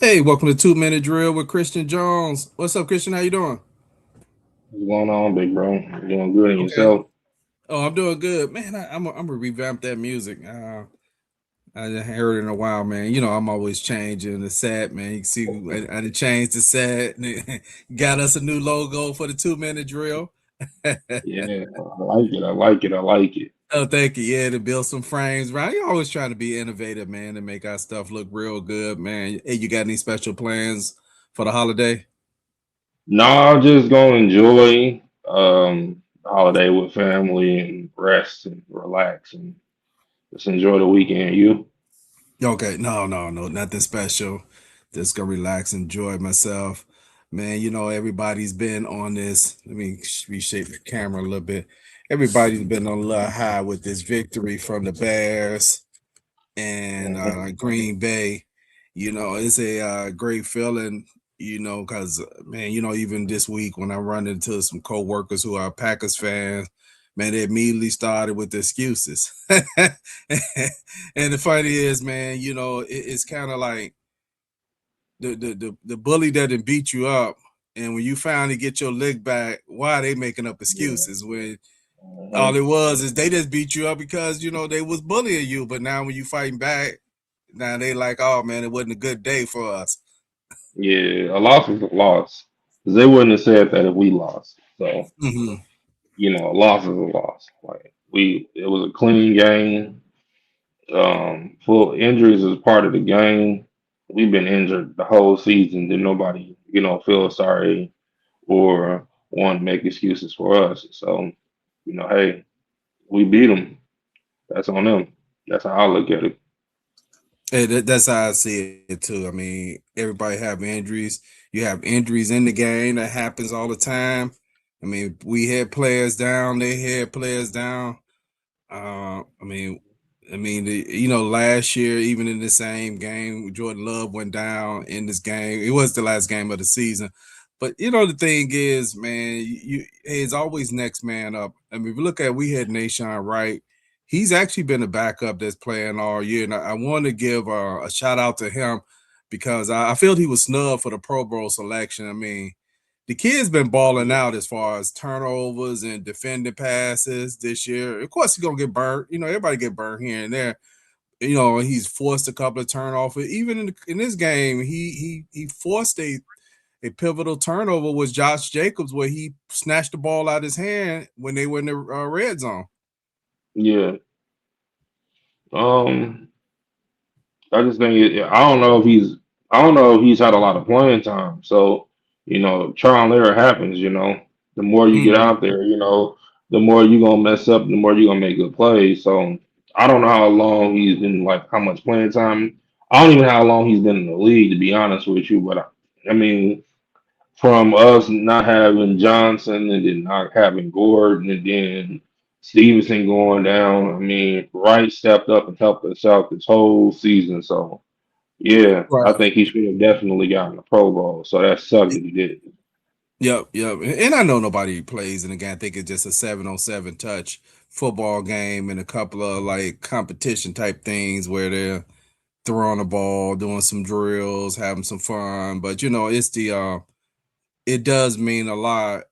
Hey, welcome to 2 Minute Drill with Cristen Jones. What's up, Christian? How you doing? What's going on, big bro? You doing good in Okay. yourself? Oh, I'm doing good, man. I'm gonna revamp that music. I haven't heard it in a while, man. You know, I'm always changing the set, man. You can see I done changed the set. Got us a new logo for the 2 minute drill. Yeah, I like it. I like it. I like it. Oh, thank you. Yeah, to build some frames, right? You always trying to be innovative, man, to make our stuff look real good, man. Hey, you got any special plans for the holiday? No, I'm just gonna enjoy the holiday with family and rest and relax and just enjoy the weekend. You? Okay, no, nothing special. Just gonna relax, enjoy myself. Man, you know, everybody's been on this. Let me reshape the camera a little bit. Everybody's been on a little high with this victory from the Bears and Mhm. Green Bay. You know, it's a great feeling, you know, because, man, you know, even this week when I run into some coworkers who are Packers fans, man, they immediately started with the excuses. And the funny is, man, you know, it's kind of like the bully that didn't beat you up, and when you finally get your lick back, why are they making up Yeah. excuses when all Mhm. it was is they just beat you up because you know they was bullying you, but now when you fighting back, now they like, oh man, it wasn't a good day for us. Yeah, a loss is a loss. 'Cause they wouldn't have said that if we lost. So, Hmm. a loss is a loss. Like it was a clean game. Full injuries is part of the game. We've been injured the whole season. Did nobody, feel sorry or want to make excuses for us? So, hey, we beat them. That's on them. That's how I look at it. And that's how I see it too. I mean, everybody have injuries. You have injuries in the game that happens all the time. I mean, we had players down. They had players down. I mean, you know, last year, even in the same game, Jordan Love went down in this game. It was the last game of the season, but you know, the thing is, man, it's always next man up. I mean, if you look at, we had Nashawn Wright. He's actually been a backup that's playing all year, and I want to give a shout out to him because I feel he was snubbed for the Pro Bowl selection. I mean, the kid's been balling out as far as turnovers and defending passes this year. Of course, he's gonna get burnt. You know, everybody get burnt here and there. You know, he's forced a couple of turnovers. Even in this game, he forced a pivotal turnover was Josh Jacobs, where he snatched the ball out of his hand when they were in the red zone. Yeah. Um, I just think I don't know if he's had a lot of playing time. So, trial and error happens. The more you get Mhm. out there, the more you're gonna mess up, the more you're gonna make good plays. So, I don't know how long he's been, like, how much playing time. I don't even know how long he's been in the league, to be honest with you. But I mean, from us not having Johnson and then not having Gordon and then Stevenson going down, I mean, Wright stepped up and helped us out this whole season. So. Yeah, I Right. think he should have definitely gotten a Pro Bowl. So that sucked that he did. Yep. And I know nobody plays in the game. I think it's just a 7-on-7 touch football game and a couple of like competition type things where they're throwing the ball, doing some drills, having some fun. But you know, it does mean a lot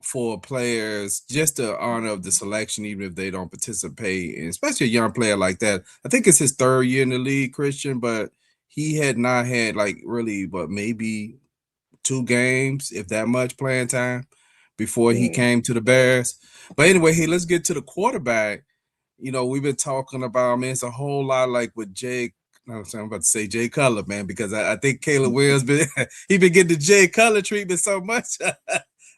for players just the honor of the selection, even if they don't participate, and especially a young player like that. I think it's his third year in the league, Christian, but he had not had like really, but maybe 2 games, if that much playing time before he Mm. came to the Bears. But anyway, hey, let's get to the quarterback. You know, we've been talking about, man, it's a whole lot like with Jay. No, I'm about to say Jay Cutler, man, because I think Caleb Williams been he been getting the Jay Cutler treatment so much,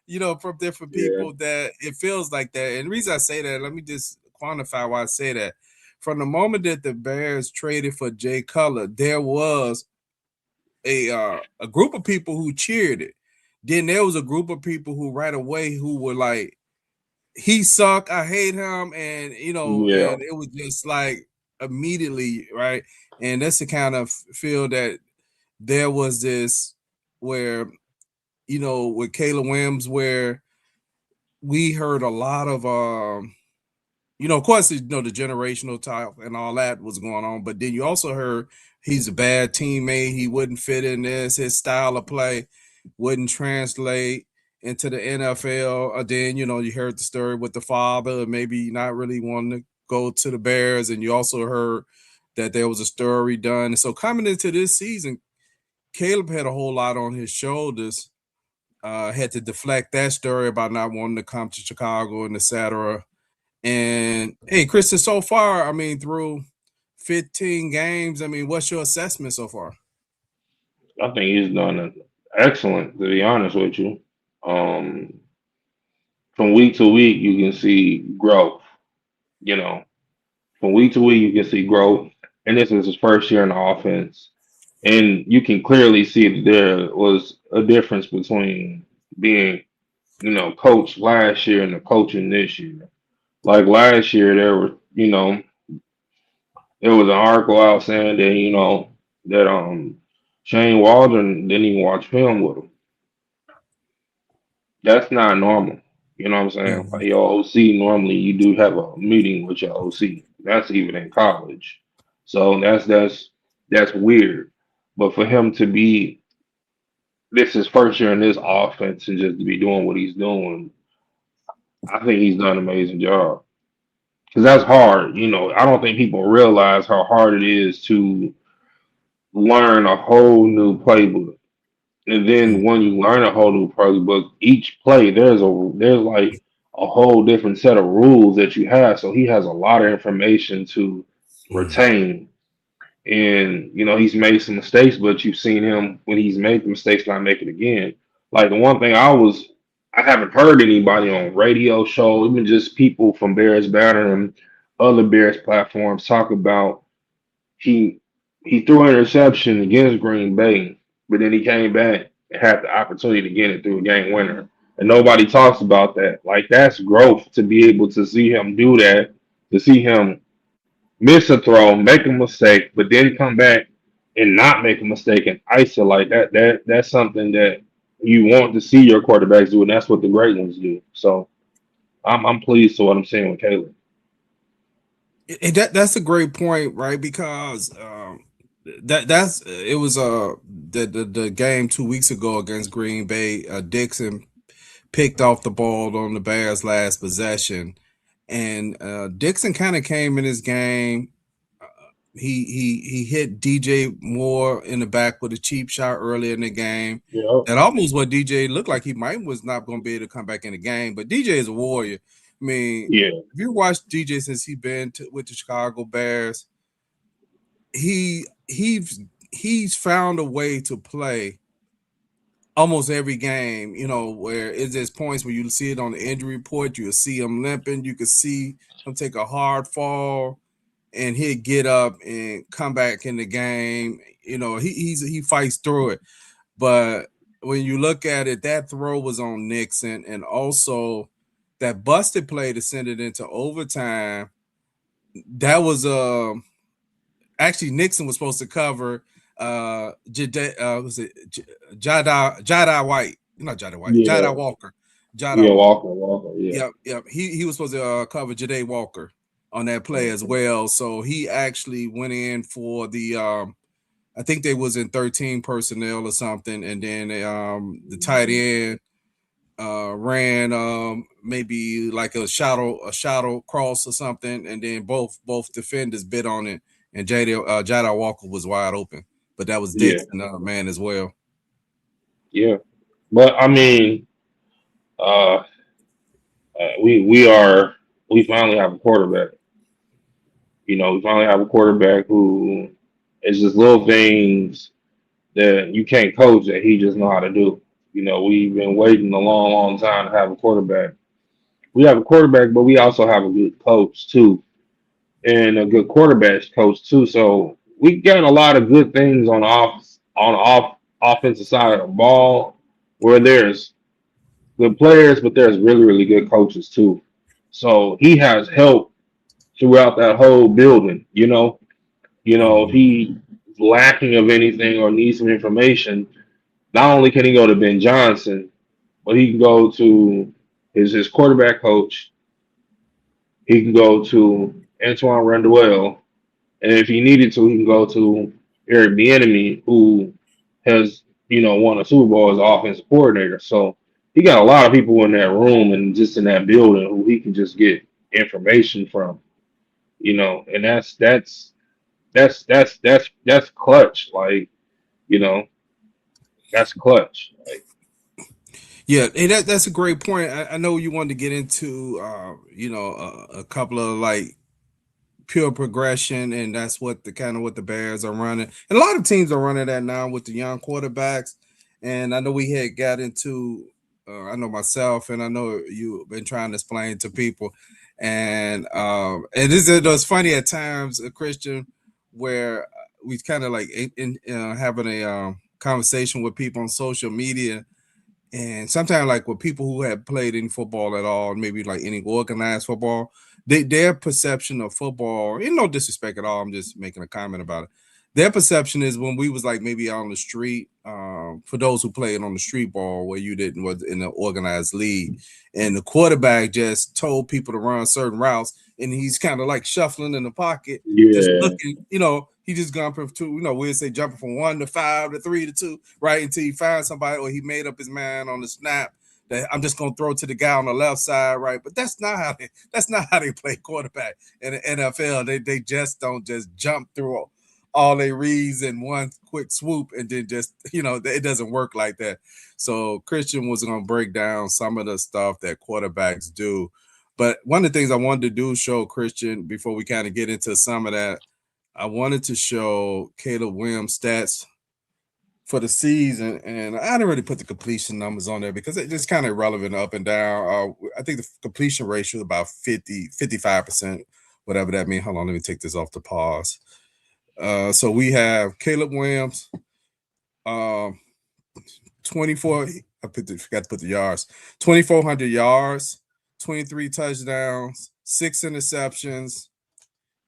you know, from different Yeah, people that it feels like that. And the reason I say that, let me just quantify why I say that. From the moment that the Bears traded for Jay Cutler, there was a group of people who cheered it. Then there was a group of people who right away who were like, he suck, I hate him, and you know, yeah, and it was just like immediately, right? And that's the kind of feel that there was this where, you know, with Caleb Williams, where we heard a lot of Of course, the generational type and all that was going on, but then you also heard he's a bad teammate. He wouldn't fit in this. His style of play wouldn't translate into the NFL. Then you heard the story with the father, maybe not really wanting to go to the Bears, and you also heard that there was a story done. So coming into this season, Caleb had a whole lot on his shoulders. Had to deflect that story about not wanting to come to Chicago and etc. And hey, Kristen, so far, I mean, through 15 games, I mean, what's your assessment so far? I think he's done excellent, to be honest with you. Um, from week to week, you can see growth. You know, from week to week, you can see growth. And this is his first year in the offense. And you can clearly see that there was a difference between being, coach last year and the coaching this year. Like last year, there was an article out saying that, that Shane Waldron didn't even watch film with him. That's not normal. You know what I'm saying? Like Mhm. your OC, normally you do have a meeting with your OC. That's even in college. So that's weird. But for him to be this is first year in this offense and just to be doing what he's doing, I think he's done an amazing job. Because that's hard. I don't think people realize how hard it is to learn a whole new playbook. And then when you learn a whole new playbook, each play there's like a whole different set of rules that you have. So he has a lot of information to retain. And he's made some mistakes, but you've seen him when he's made the mistakes not make it again. Like the one thing I haven't heard anybody on radio show, even just people from Bears Banner and other Bears platforms talk about he he threw an interception against Green Bay, but then he came back and had the opportunity to get it through a game winner. And nobody talks about that. Like that's growth to be able to see him do that, to see him miss a throw, make a mistake, but then come back and not make a mistake and isolate that's something that you want to see your quarterbacks do, and that's what the great ones do. So I'm pleased to what I'm seeing with Caleb. That's a great point, right? Because that's it was the game 2 weeks ago against Green Bay. Dixon picked off the ball on the Bears' last possession, and Dixon kind of came in his game. He hit DJ Moore in the back with a cheap shot earlier in the game. Yeah, That almost what DJ looked like he might was not going to be able to come back in the game. But DJ is a warrior. I mean, yeah, if you watch DJ since he been with the Chicago Bears, he's found a way to play almost every game. Where it's just points where you see it on the injury report, you'll see him limping, you can see him take a hard fall and he'd get up and come back in the game. He fights through it. But when you look at it, that throw was on Nixon, and also that busted play to send it into overtime. That was actually Nixon was supposed to cover was it Jada White, not Jada White, Jada yeah, Walker. Jada yeah. Walker. Walker, yeah. Yep. He was supposed to cover Jade Walker on that play as Mhm. well. So he actually went in for the I think they was in 13 personnel or something, and then the tight end ran maybe like a shadow cross or something, and then both defenders bit on it, and Jada Walker was wide open, but that was Yeah, Dixon man as well. yeah. But I mean, uh, we finally have a quarterback. We finally have a quarterback who is just little things that you can't coach that he just know how to do. We've been waiting a long, long time to have a quarterback. We have a quarterback, but we also have a good coach too, and a good quarterback coach too. So we got a lot of good things on offensive side of the ball, where there's good players, but there's really, really good coaches too. So he has help throughout that whole building. If Mhm. he's lacking of anything or needs some information, not only can he go to Ben Johnson, but he can go to his quarterback coach, He can go to Antoine Randall, and if he needed to, he can go to Eric Bieniemy, who has won a Super Bowl as an offensive coordinator. So he got a lot of people in that room and just in that building who he can just get information from. And that's clutch. Like you know, that's clutch. Like Yeah, and that's a great point. I know you wanted to get into, a couple of like pure progression, and that's what the kind of what the Bears are running, and a lot of teams are running that now with the young quarterbacks. And I know we had got into, I know myself, and I know you've been trying to explain to people, and it was funny at times, a Christian, where we kind of like having a conversation with people on social media, and sometimes, like with people who have played any football at all, maybe like any organized football, their perception of football, and no disrespect at all, I'm just making a comment about it. Their perception is when we was like maybe out on the street, for those who played on the street ball where you didn't was in the organized league, and the quarterback just told people to run certain routes, and he's kind of like shuffling in the pocket, just yeah, looking, he just gone from two, we'd say jumping from 1 to 5 to 3 to 2, right? Until he finds somebody or he made up his mind on the snap that I'm just gonna throw to the guy on the left side, right? But that's not how they play quarterback in the NFL. They just don't just jump through all they reads in one quick swoop and then just it doesn't work like that. So Christian was gonna break down some of the stuff that quarterbacks do. But one of the things I wanted to do show Christian before we kind of get into some of that, I wanted to show Caleb Williams stats for the season, and I didn't really put the completion numbers on there because it's just kind of irrelevant up and down. I think the completion ratio is about 55%, whatever that means. Hold on, let me take this off the pause. So we have Caleb Williams, um, 24. Forgot to put the yards. 2,400 yards, 23 touchdowns, 6 interceptions.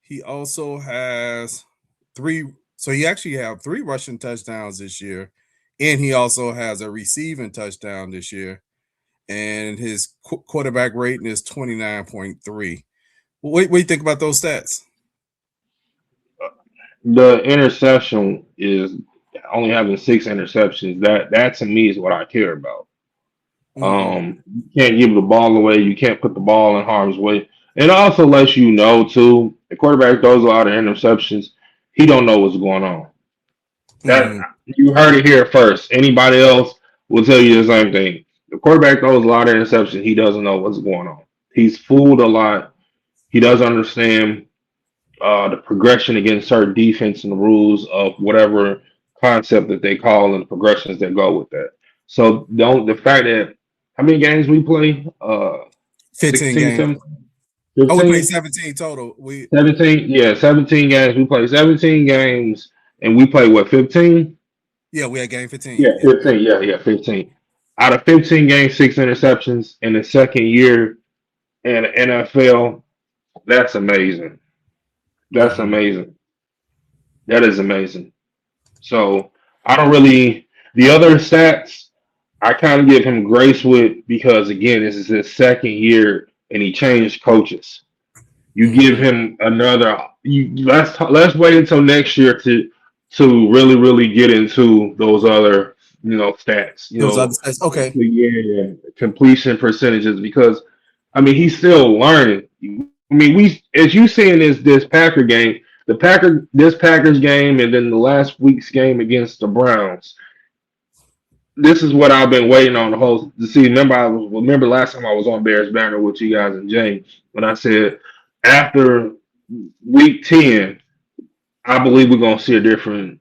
He also has three. So he actually have 3 rushing touchdowns this year, and he also has a receiving touchdown this year. And his quarterback rating is 29.3. What do you think about those stats? the interception is only having 6 interceptions. That to me is what I care about. Mm-hmm. You can't give the ball away. You can't put the ball in harm's way. It also lets you know too. The quarterback throws a lot of interceptions. He don't know what's going on. That Mm-hmm. you heard it here first. Anybody else will tell you the same thing. The quarterback throws a lot of interceptions. He doesn't know what's going on. He's fooled a lot. He doesn't understand the progression against certain defense and the rules of whatever concept that they call and the progressions that go with that. So don't the fact that how many games we play? 15 16, games. 17, Oh, we played 15, 17 total. We 17. Yeah, 17 games. We play 17 games and we play what, 15? Yeah, we had game 15. Yeah, Yeah. 15. Yeah, 15. Out of 15 games, 6 interceptions in the second year in the NFL, that's amazing. That's Mm-hmm. amazing. That is amazing. So I don't really the other stats I kind of give him grace with because again this is his second year and he changed coaches. You give Mm-hmm. him another. Let's wait until next year to really get into those other stats. Those other stats. Okay. Yeah, completion percentages because I mean he's still learning. I mean we as you saying this Packer game, this Packers game, and then the last week's game against the Browns. This is what I've been waiting on the whole to see. Remember last time I was on Bears Banner with you guys and James when I said after week 10, I believe we're gonna see a different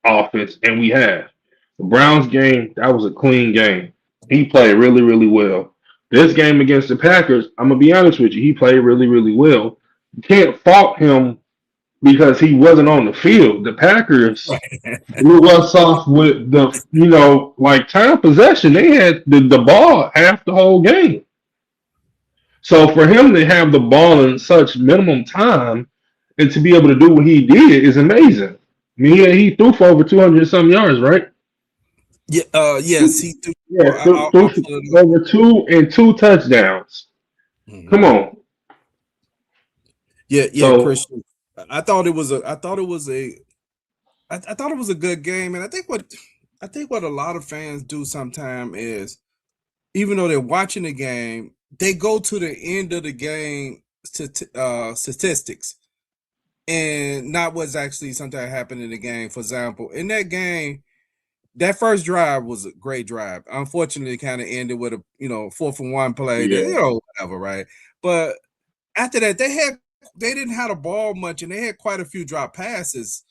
offense, and we have. The Browns game, that was a clean game. He played really, really well. This game against the Packers, I'm gonna be honest with you, he played really, really well. You can't fault him because he wasn't on the field. The Packers blew us off with like time possession. They had the ball half the whole game. So for him to have the ball in such minimum time and to be able to do what he did is amazing. I mean, he threw for over 200 some yards, right? Yeah. Yes, he threw. Yeah, I'll threw for pull it up. over two and 2 touchdowns. Come Mhm. on. Yeah, So Christian. I thought it was a good game, and I think what a lot of fans do sometimes is, even though they're watching the game, they go to the end of the game statistics and not what's actually sometimes happened in the game. For example, in that game, that first drive was a great drive. Unfortunately, it kind of ended with a 4-for-1 play that yeah, whatever, right? But after that, they didn't have the ball much, and they had quite a few drop passes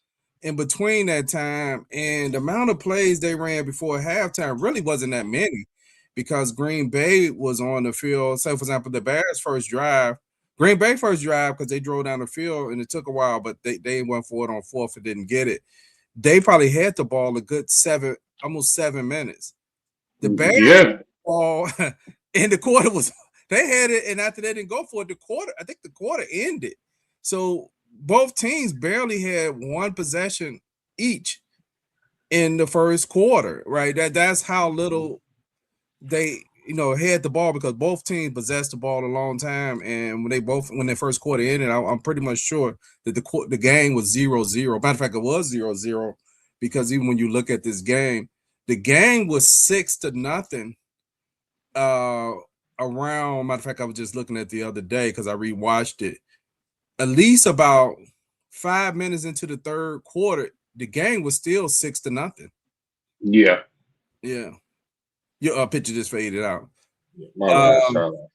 in between that time. And the amount of plays they ran before halftime really wasn't that many, because Green Bay was on the field. So, for example, the Bears' first drive, Green Bay first drive, because they drove down the field and it took a while, but they went for it on fourth and didn't get it. They probably had the ball a good almost 7 minutes. The Bears yeah, ball and the quarter was they had it, and after they didn't go for it, I think the quarter ended. So both teams barely had one possession each in the first quarter, right? That's how little they had the ball, because both teams possessed the ball a long time. And when their first quarter ended, I'm pretty much sure that the game was 0-0. Matter of fact, it was 0-0, because even when you look at this game, the game was 6-0. uh Around, matter of fact, I was just looking at the other day because I rewatched it. At least about 5 minutes into the third quarter, the game was still 6-0. yeah. Yeah, your picture just faded out. My bad, Um, Charlotte.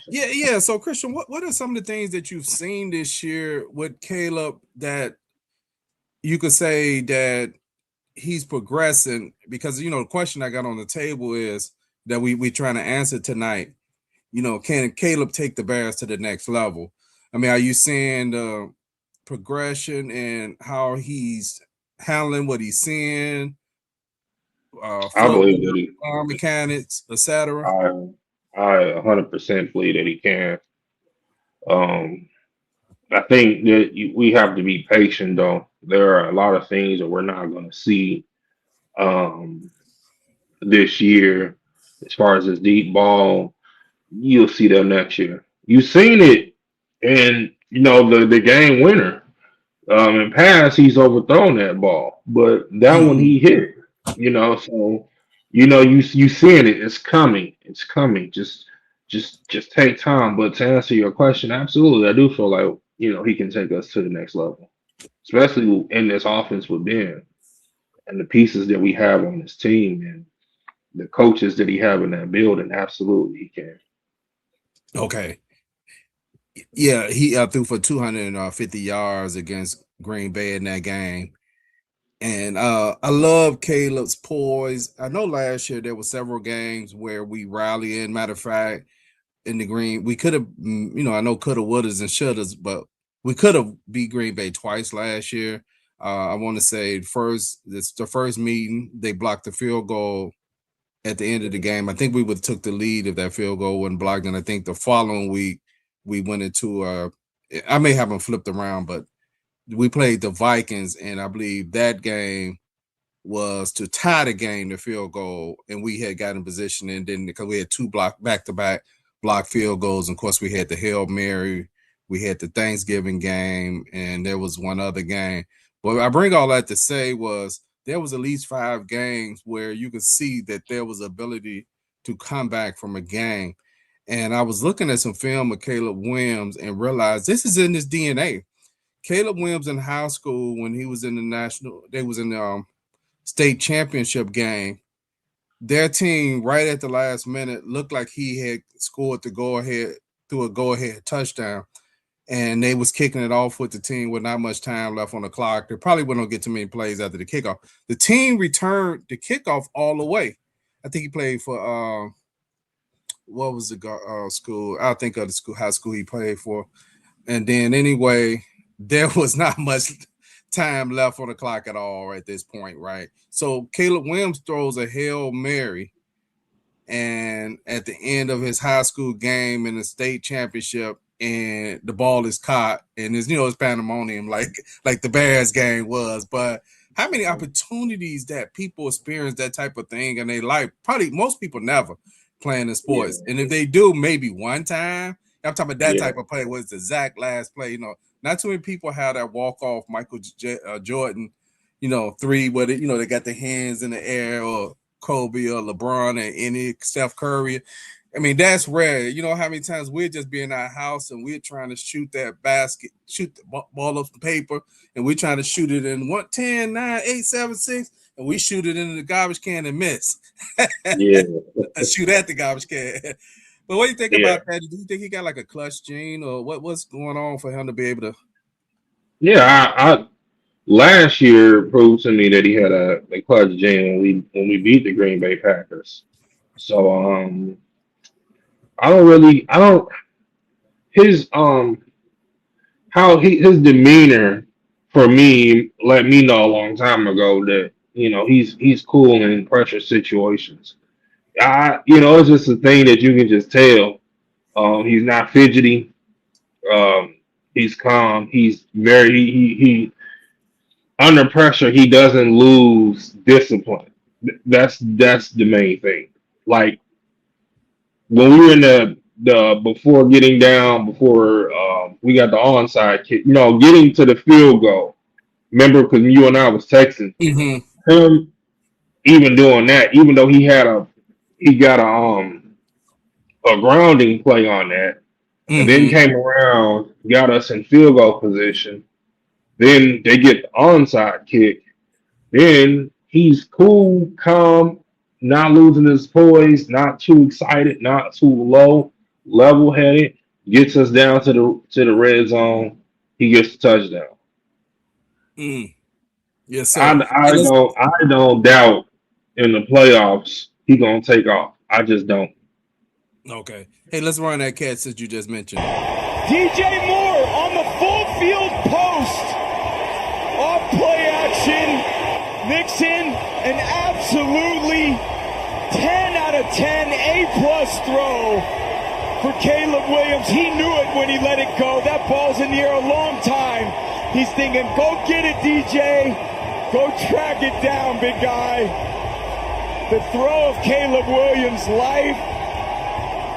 yeah. So, Christian, what are some of the things that you've seen this year with Caleb that you could say that he's progressing? Because the question I got on the table is that we trying to answer tonight. Can Caleb take the Bears to the next level? I mean, are you seeing the progression and how he's handling what he's seeing, I footwork, believe that arm mechanics, etc.? I, I 100% believe that he can. Um, I think that we have to be patient, though. There are a lot of things that we're not going to see um, this year, as far as this deep ball. You'll see that next year. You've seen it in the game winner. In past, he's overthrown that ball, but that one he Mm-hmm. hit. So you seeing it. It's coming. It's coming. Just take time. But to answer your question, absolutely, I do feel like he can take us to the next level, especially in this offense with Ben and the pieces that we have on this team and the coaches that he have in that building. Absolutely, he can. Okay. Yeah, he threw for 250 yards against Green Bay in that game. And I love Caleb's poise. I know last year there were several games where we rallied. Matter of fact, in the green, we could have, I know coulda, wouldas, and shouldas, but we could have beat Green Bay twice last year. I want to say the first meeting they blocked the field goal at the end of the game. I think we would have took the lead if that field goal wasn't blocked. And I think the following week we went into I may have them flipped around, but we played the Vikings, and I believe that game was to tie the game, the field goal, and we had gotten in position, and then because we had two back to back block field goals, and of course we had the Hail Mary, we had the Thanksgiving game, and there was one other game. But I bring all that to say was there was at least 5 games where you could see that there was ability to come back from a game. And I was looking at some film of Caleb Williams and realized this is in his DNA. Caleb Williams in high school, when he was in the they was in the state championship game. Their team, right at the last minute, looked like he had scored the go ahead through a go ahead touchdown, and they was kicking it off with the team with not much time left on the clock. They probably wouldn't get too many plays after the kickoff. The team returned the kickoff all the way. I think he played for what was the school? I'll think of the school, high school he played for. And then anyway, there was not much time left on the clock at all at this point, right? So Caleb Williams throws a Hail Mary, and at the end of his high school game in the state championship, and the ball is caught, and it's pandemonium like the Bears game was. But how many opportunities that people experience that type of thing in their life? Probably most people never playing in Yeah, sports, and if they do, maybe one time. I'm talking about that Yeah, type of play. Was the Zach last play? Not too many people have that walk off Jordan, three with it. They got their hands in the air, or Kobe or LeBron and any Steph Curry. I mean, that's rare. You know how many times we'd just be in our house and we're trying to shoot that basket, shoot the ball up the paper, and we're trying to shoot it in 110, 9, 8, 7, 6, and we shoot it in the garbage can and miss. yeah, Shoot at the garbage can. But what do you think yeah, about that? Do you think he got like a clutch gene, or what's going on for him to be able to? yeah. I last year proved to me that he had a clutch gene when we beat the Green Bay Packers. So I don't his how his demeanor for me let me know a long time ago that he's cool in pressure situations. It's just a thing that you can just tell. He's not fidgety. Um, he's calm. He's very he under pressure. He doesn't lose discipline. That's the main thing. Like when we were in the before getting down before we got the onside kick. Getting to the field goal. Remember, because you and I was texting Mm-hmm. him, even doing that, even though he got a grounding play on that, and then Mm-hmm. came around, got us in field goal position. Then they get the onside kick. Then he's cool, calm, not losing his poise, not too excited, not too low, level headed. Gets us down to the red zone. He gets the touchdown. Mm. Yes, I, sir. Hey, I let's don't I don't doubt in the playoffs he gonna take off. I just don't. okay. Hey, let's run that cat since you just mentioned it. DJ Moore on the full field post. Off play action. Nixon, an absolutely 10 out of 10 A-plus throw for Caleb Williams. He knew it when he let it go. That ball's in the air a long time. He's thinking, go get it, DJ. Go track it down, big guy. The throw of Caleb Williams' life.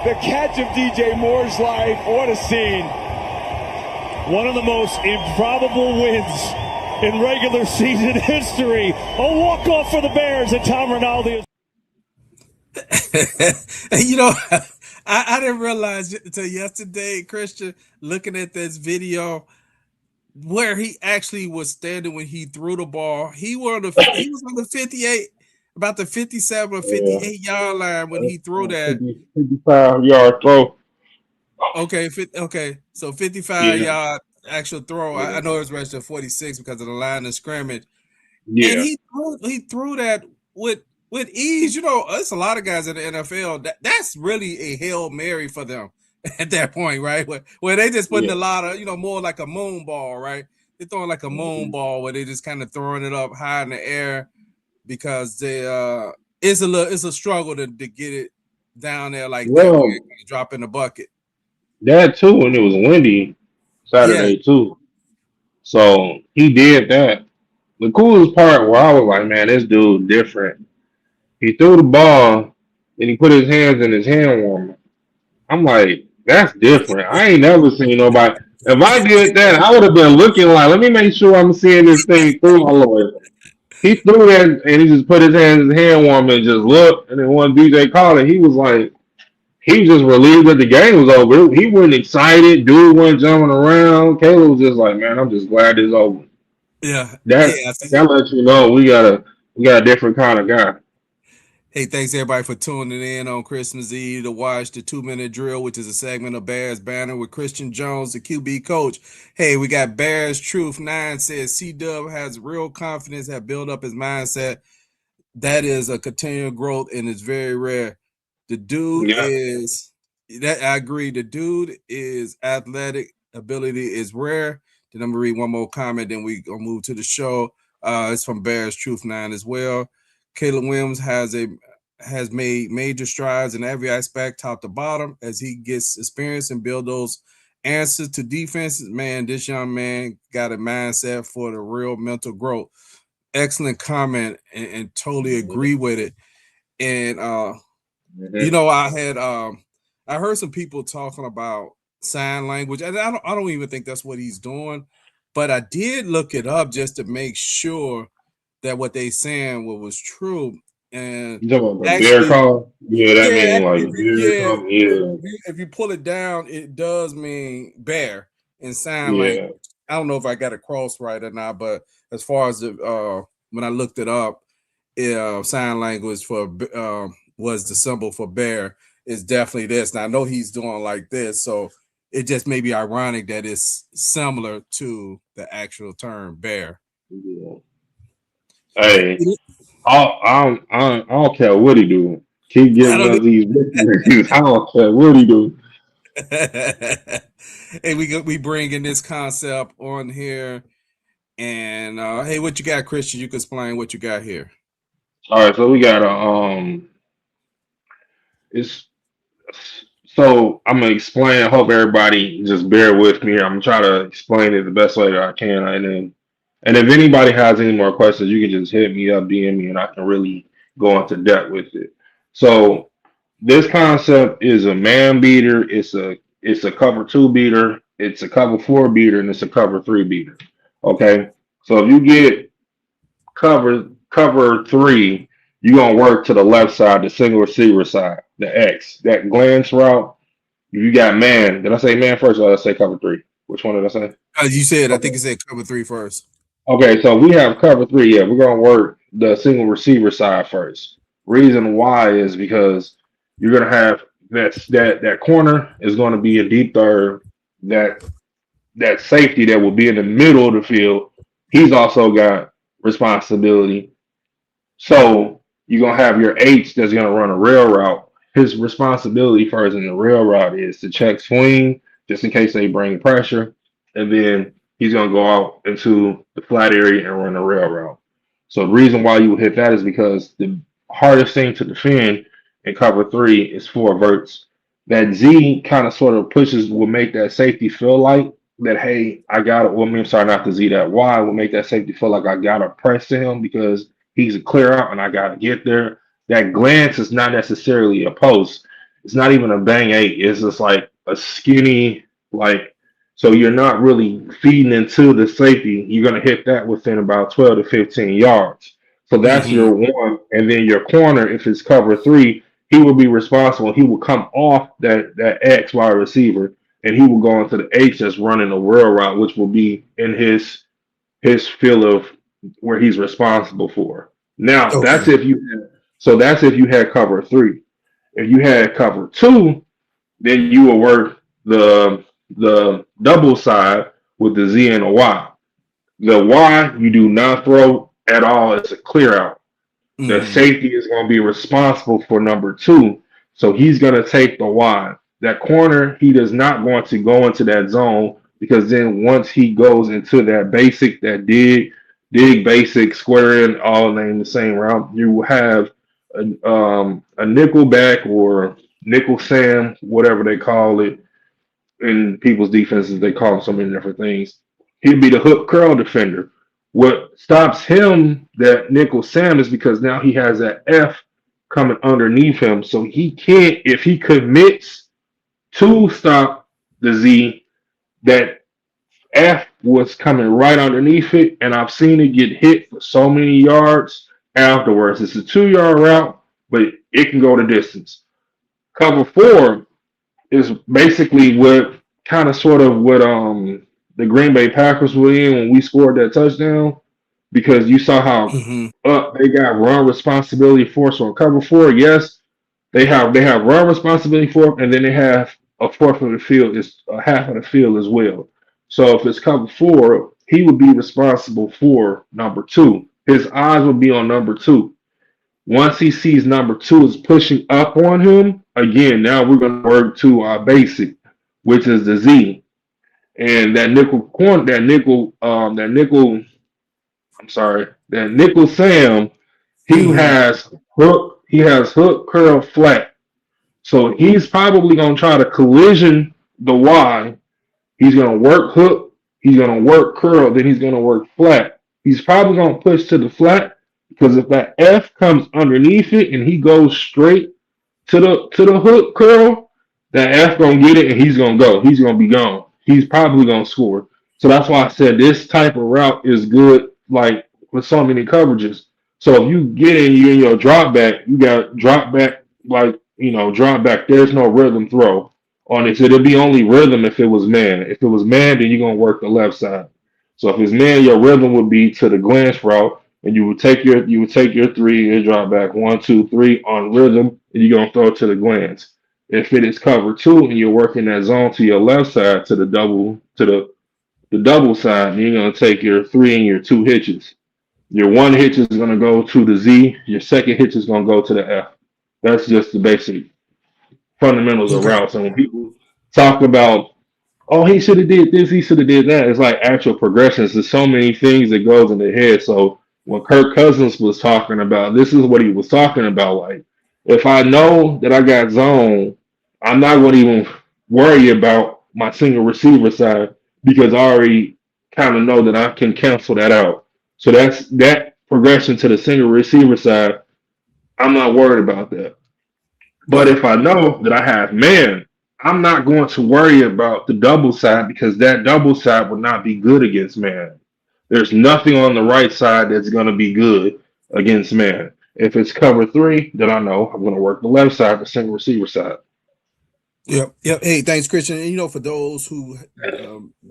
The catch of DJ Moore's life. What a scene. One of the most improbable wins in regular season history. A walk-off for the Bears, and Tom Rinaldi. I didn't realize until yesterday, Christian, looking at this video where he actually was standing when he threw the ball. He was on the 58, about the 57 or Yeah, 58-yard line when he threw that. 55 yard throw. Okay, okay. So 55 Yeah, yard actual throw. I yeah, know it was registered 46 because of the line of scrimmage. And yeah. he threw that with ease. It's a lot of guys in the NFL that's really a Hail Mary for them at that point, right? Where they just putting Yeah. a lot of, more like a moon ball, right? They're throwing like a moon Mhm. ball where they just kind of throwing it up high in the air because it's a struggle to get it down there like that where Well, it can drop in the bucket. that too, when it was windy Yeah. Saturday too. So he did that. The coolest part where I was like, man, this dude different. He threw the ball and he put his hands in his hand warmer. I'm like, that's different. I ain't never seen nobody. If I did that, I would have been looking like, let me make sure I'm seeing this thing through all the way. He threw that and he just put his hands in his hand warmer and just looked. And then when DJ called it, he was like, he was just relieved that the game was over. He wasn't excited. Dude wasn't jumping around. Caleb was just like, man, I'm just glad it's over. Yeah. That Hey, I see. that lets you know we got a different kind of guy. Hey, thanks everybody for tuning in on Christmas Eve to watch the 2 minute drill, which is a segment of Bears Banner with Cristen Jones, the QB coach. Hey, we got Bears Truth 9 says C Dub has real confidence, have built up his mindset. That is a continual growth and it's very rare. The dude Yeah. is that I agree. The dude is athletic ability is rare. Then I'm gonna read one more comment, then we gonna move to the show. It's from Bears Truth 9 as well. Caleb Williams has made major strides in every aspect, top to bottom, as he gets experience and build those answers to defenses. Man, this young man got a mindset for the real mental growth. Excellent comment and totally agree with it. And Mhm. I heard some people talking about sign language. And I don't even think that's what he's doing. But I did look it up just to make sure that what they saying was true. And You talking about the bear actually, call? Yeah, that yeah, mean like bear call. Yeah, if you pull it down, it does mean bear in sign language. yeah. I don't know if I got it crossed right or not, but as far as the when I looked it up, sign language for was the symbol for bear is definitely this. Now I know he's doing like this, so it just may be ironic that it's similar to the actual term bear. Yeah. Hey, I don't care what he do. Keep I giving don't. us these victories. I don't care what he do. Hey, we bringing this concept on here, and hey, what you got, Christian? You can explain what you got here. All right, so we got a it's so I'm gonna explain. I hope everybody just bear with me. I'm gonna try to explain it the best way that I can, and if anybody has any more questions, you can just hit me up, DM me, and I can really go into depth with it. So this concept is a man beater. It's a cover two beater. It's a cover four beater, and it's a cover three beater. Okay, so if you get cover three, you're gonna work to the left side, the single receiver side, the X, that glance route. You got man. Did I say man first or did I say cover three? Which one did I say? As you said, I Okay. think you said cover three first. Okay, so we have cover three. Yeah, we're gonna work the single receiver side first. Reason why is because you're gonna have that corner is gonna be a deep third. That that safety that will be in the middle of the field, he's also got responsibility. So you're gonna have your H that's gonna run a rail route. His responsibility first in the rail route is to check swing just in case they bring pressure, and then he's gonna go out into the flat area and run a rail route. So the reason why you would hit that is because the hardest thing to defend in cover three is four verts. That Z kind of sort of pushes will make that safety feel like that. Hey, I got it. Well, I mean, sorry, not the Z. That Y will make that safety feel like I gotta press to him because he's a clear out and I got to get there. That glance is not necessarily a post. It's not even a bang eight. It's just like a skinny, like, so you're not really feeding into the safety. You're going to hit that within about 12 to 15 yards. So that's Mm-hmm. your one. And then your corner, if it's cover three, he will be responsible. He will come off that X wide receiver and he will go into the H that's running a whirl route, which will be in his field of where he's responsible for. Now Okay. that's if you had cover three. If you had cover two, then you will work the double side with the Z and the Y. The Y you do not throw at all. It's a clear out. The Mm-hmm. safety is going to be responsible for number two. So he's going to take the wide. That corner, he does not want to go into that zone because then once he goes into that basic, that dig basic, square in, all name the same route, you will have a nickel back or nickel Sam, whatever they call it in people's defenses. They call him so many different things. He'd be the hook curl defender. What stops him, that nickel Sam, is because now he has that F coming underneath him. So he can't, if he commits to stop the Z, that F was coming right underneath it. And I've seen it get hit for so many yards afterwards. It's a 2 yard route, but it can go the distance. Cover four is basically what kind of sort of what the Green Bay Packers were in when we scored that touchdown because you saw how Mm-hmm. up they got run responsibility for. So in cover four, yes, they have run responsibility for, and then they have a fourth of the field is a half of the field as well. So if it's cover four, he would be responsible for number two. His eyes would be on number two. Once he sees number two is pushing up on him, again, now we're going to work to our basic, which is the Z. And that nickel corner, I'm sorry, that nickel Sam, Mm-hmm. he has hook, curl, flat. So he's probably going to try to collision the Y. He's going to work hook, he's going to work curl, then he's going to work flat. He's probably going to push to the flat because if that F comes underneath it and he goes straight to the hook curl, That F gonna get it and he's gonna go. He's gonna be gone. He's probably gonna score. So that's why I said this type of route is good, like with so many coverages. So if you get you in your drop back, you got drop back like drop back. There's no rhythm throw on it. So it'll be only rhythm if it was man. If it was man, then you're gonna work the left side. So if it's man, your rhythm would be to the glance route, and you would take your three, your drop back 1, 2, 3 on rhythm, and you're gonna throw it to the glance. If it is cover two and you're working that zone to your left side to the double side, then you're gonna take your three and your two hitches. Your one hitch is gonna go to the Z. Your second hitch is gonna go to the F. That's just the basic fundamentals of Okay. routes. And when people talk about, oh, he should have did this, he should have did that, it's like actual progressions. There's so many things that goes in the head. So when Kirk Cousins was talking about, this is what he was talking about. Like, if I know that I got zone, I'm not going to even worry about my single receiver side because I already kind of know that I can cancel that out. So that's that progression to the single receiver side. I'm not worried about that. But Right. if I know that I have man, I'm not going to worry about the double side because that double side will not be good against man. There's nothing on the right side that's going to be good against man. If it's cover three, then I know I'm going to work the left side, the single receiver side. Yep. Yep. Hey, thanks, Christian. And for those who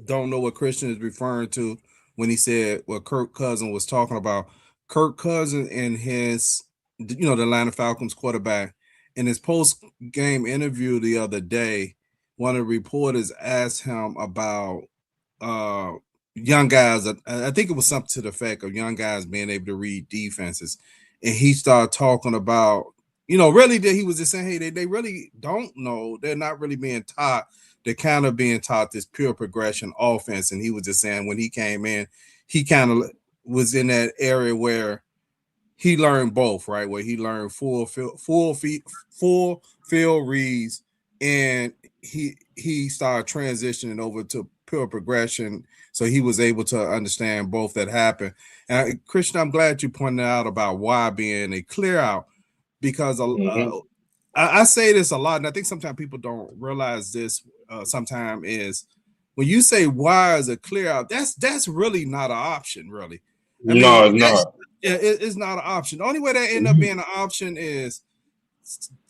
don't know what Christian is referring to when he said what Kirk Cousins was talking about, Kirk Cousins and the Atlanta Falcons quarterback, in his post game interview the other day, one of the reporters asked him about uh, young guys. I think it was something to the effect of young guys being able to read defenses, and he started talking about really that he was just saying, hey, they really don't know. They're not really being taught. They're kind of being taught this pure progression offense. And he was just saying when he came in, he kind of was in that area where he learned both, right? Where he learned full field reads, and he started transitioning over to pure progression. So he was able to understand both that happened. And Christian, I'm glad you pointed out about why being a clear out because Mm-hmm. I say this a lot, and I think sometimes people don't realize this. Sometimes is when you say why is a clear out, that's really not an option, really. I mean, No, it's that's not. it's not an option. The only way that end up being an option is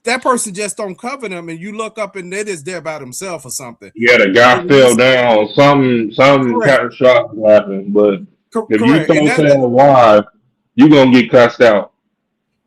that person just don't cover them, and you look up and they're just there by themselves or something. Yeah, the So guy when you fell down. Something correct, catastrophic happened. But if you correct, and start that saying why, you're gonna get cussed out.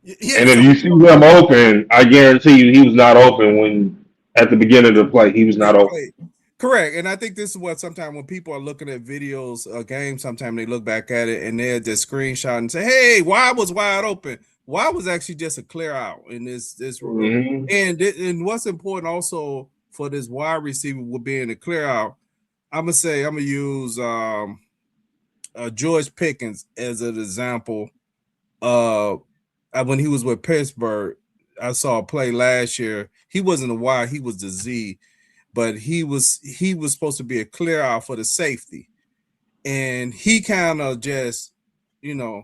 yeah. And if So you see him open, I guarantee you he was not open when at the beginning of the play. He was not open. play. Correct. And I think this is what sometimes when people are looking at videos of games, sometimes they look back at it and they're just screenshot and say, hey, why was wide open? Why was actually just a clear out in this Hmm. and what's important also for this wide receiver with being a clear out, I'm gonna use George Pickens as an example. Uh when he was with Pittsburgh, I saw a play last year. He wasn't a Y, he was the Z, but he was supposed to be a clear out for the safety, and he kind of just you know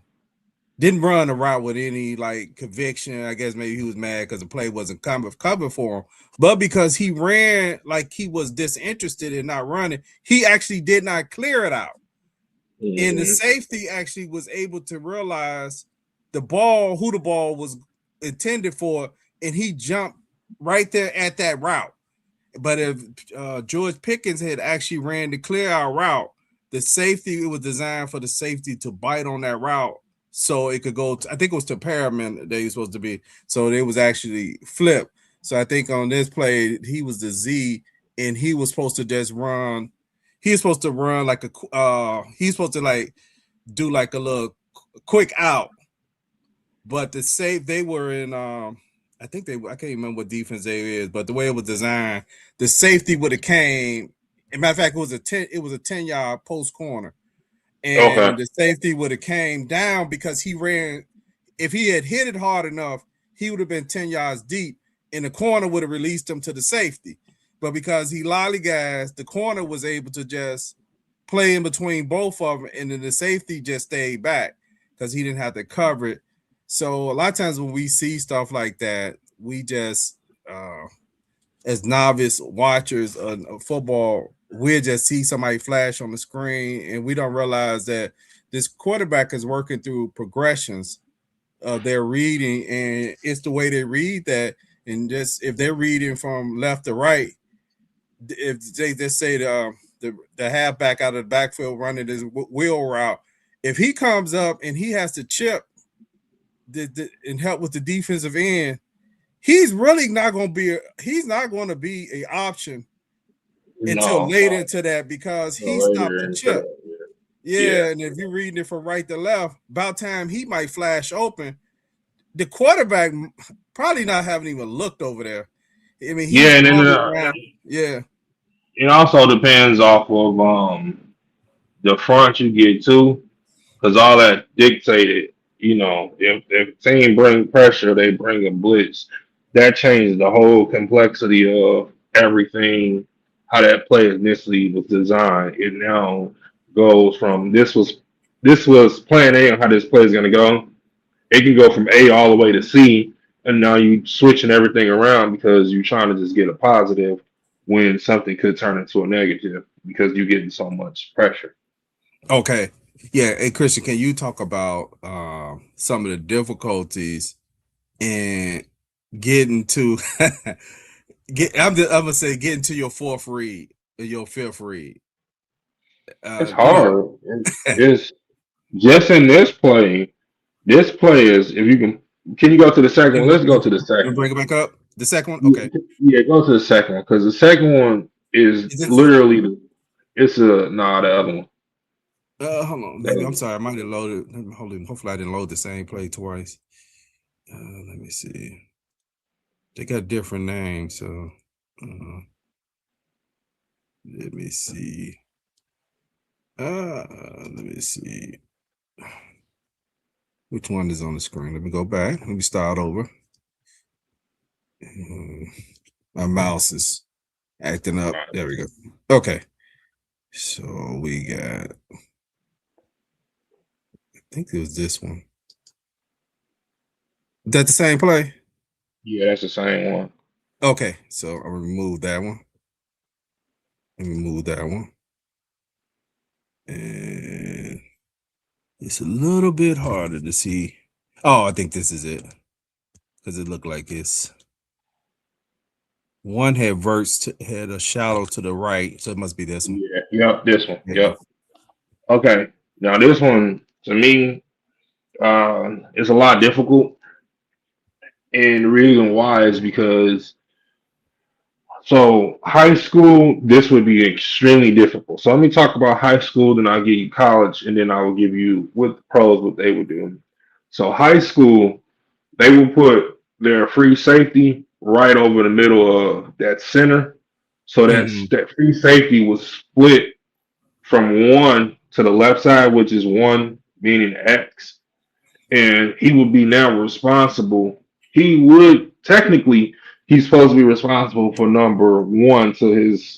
didn't run the route with any like conviction. I guess maybe he was mad because the play wasn't covered for him, but because he ran like he was disinterested in not running, he actually did not clear it out, and the Hmm. safety actually was able to realize who the ball was intended for, and he jumped right there at that route. But if George Pickens had actually ran the clear out route, the safety, it was designed for the safety to bite on that route so it could go. I think it was to Perriman that he was supposed to be. So it was actually flipped. So I think on this play, he was the Z, and he was supposed to just run. He was supposed to run like he's supposed to like do like a little quick out, but the save they were in I think I can't remember what defense they is, but the way it was designed, the safety would have came. As a matter of fact, it was a 10-yard post corner. Okay. And the safety would have came down because he ran. If he had hit it hard enough, he would have been 10 yards deep, and the corner would have released him to the safety. But because he lollygagged, the corner was able to just play in between both of them, and then the safety just stayed back because he didn't have to cover it. So a lot of times when we see stuff like that, we just as novice watchers of football, we'll just see somebody flash on the screen, and we don't realize that this quarterback is working through progressions of their reading, and it's the way they read that. And just if they're reading from left to right, if they just say the halfback out of the backfield running his wheel route, if he comes up and he has to chip and help with the defensive end, he's really not going to be a option until No, later into that, because no he stopped later the into chip. that. Yeah. Yeah, and if you're reading it from right to left, about time he might flash open. The quarterback probably not having even looked over there. I mean, Yeah, he's and then on the ground. Yeah. it also depends off of the front you get to, because all that dictated. If team bring pressure, they bring a blitz. That changes the whole complexity of everything. How that play initially was designed. It now goes from this was plan A on how this play is going to go. It can go from A all the way to C, and now you switching everything around because you're trying to just get a positive when something could turn into a negative because you're getting so much pressure. Okay. Yeah. Hey, Christian, can you talk about some of the difficulties in getting to I'm gonna say getting to your fourth read or your fifth read. It's Go ahead. hard. It's just in this play. This play is if you can you go to the second one? Let's go to the You second bring one. it back up. The second one. Yeah, Okay. yeah, go to the second one because the second one is Is it? literally it's a nah the other one. Hold on. The other Maybe I'm one. sorry. I might have loaded. Hold on. Hopefully, I didn't load the same play twice. Let me see. They got different names, so let me see. Let me see. Which one is on the screen? Let me go back. Let me start over. My mouse is acting up. There we go. Okay. So we got, I think it was this one. Is that the same play? Yeah, that's the same one. Okay. So I'll remove that one. Let me move that one. And it's a little bit harder to see. Oh, I think this is it. Because it looked like it's one had had a shallow to the right. So it must be this one. Yeah, yep, this one. Yeah. Yep. Okay. Now this one to me is a lot difficult, and the reason why is because so high school this would be extremely difficult. So let me talk about high school, then I'll give you college, and then I will give you with the pros what they would do. So high school, they will put their free safety right over the middle of that center. So Mhm. that free safety was split from one to the left side, which is one meaning X, and he would be now responsible. He would technically he's supposed to be responsible for number one to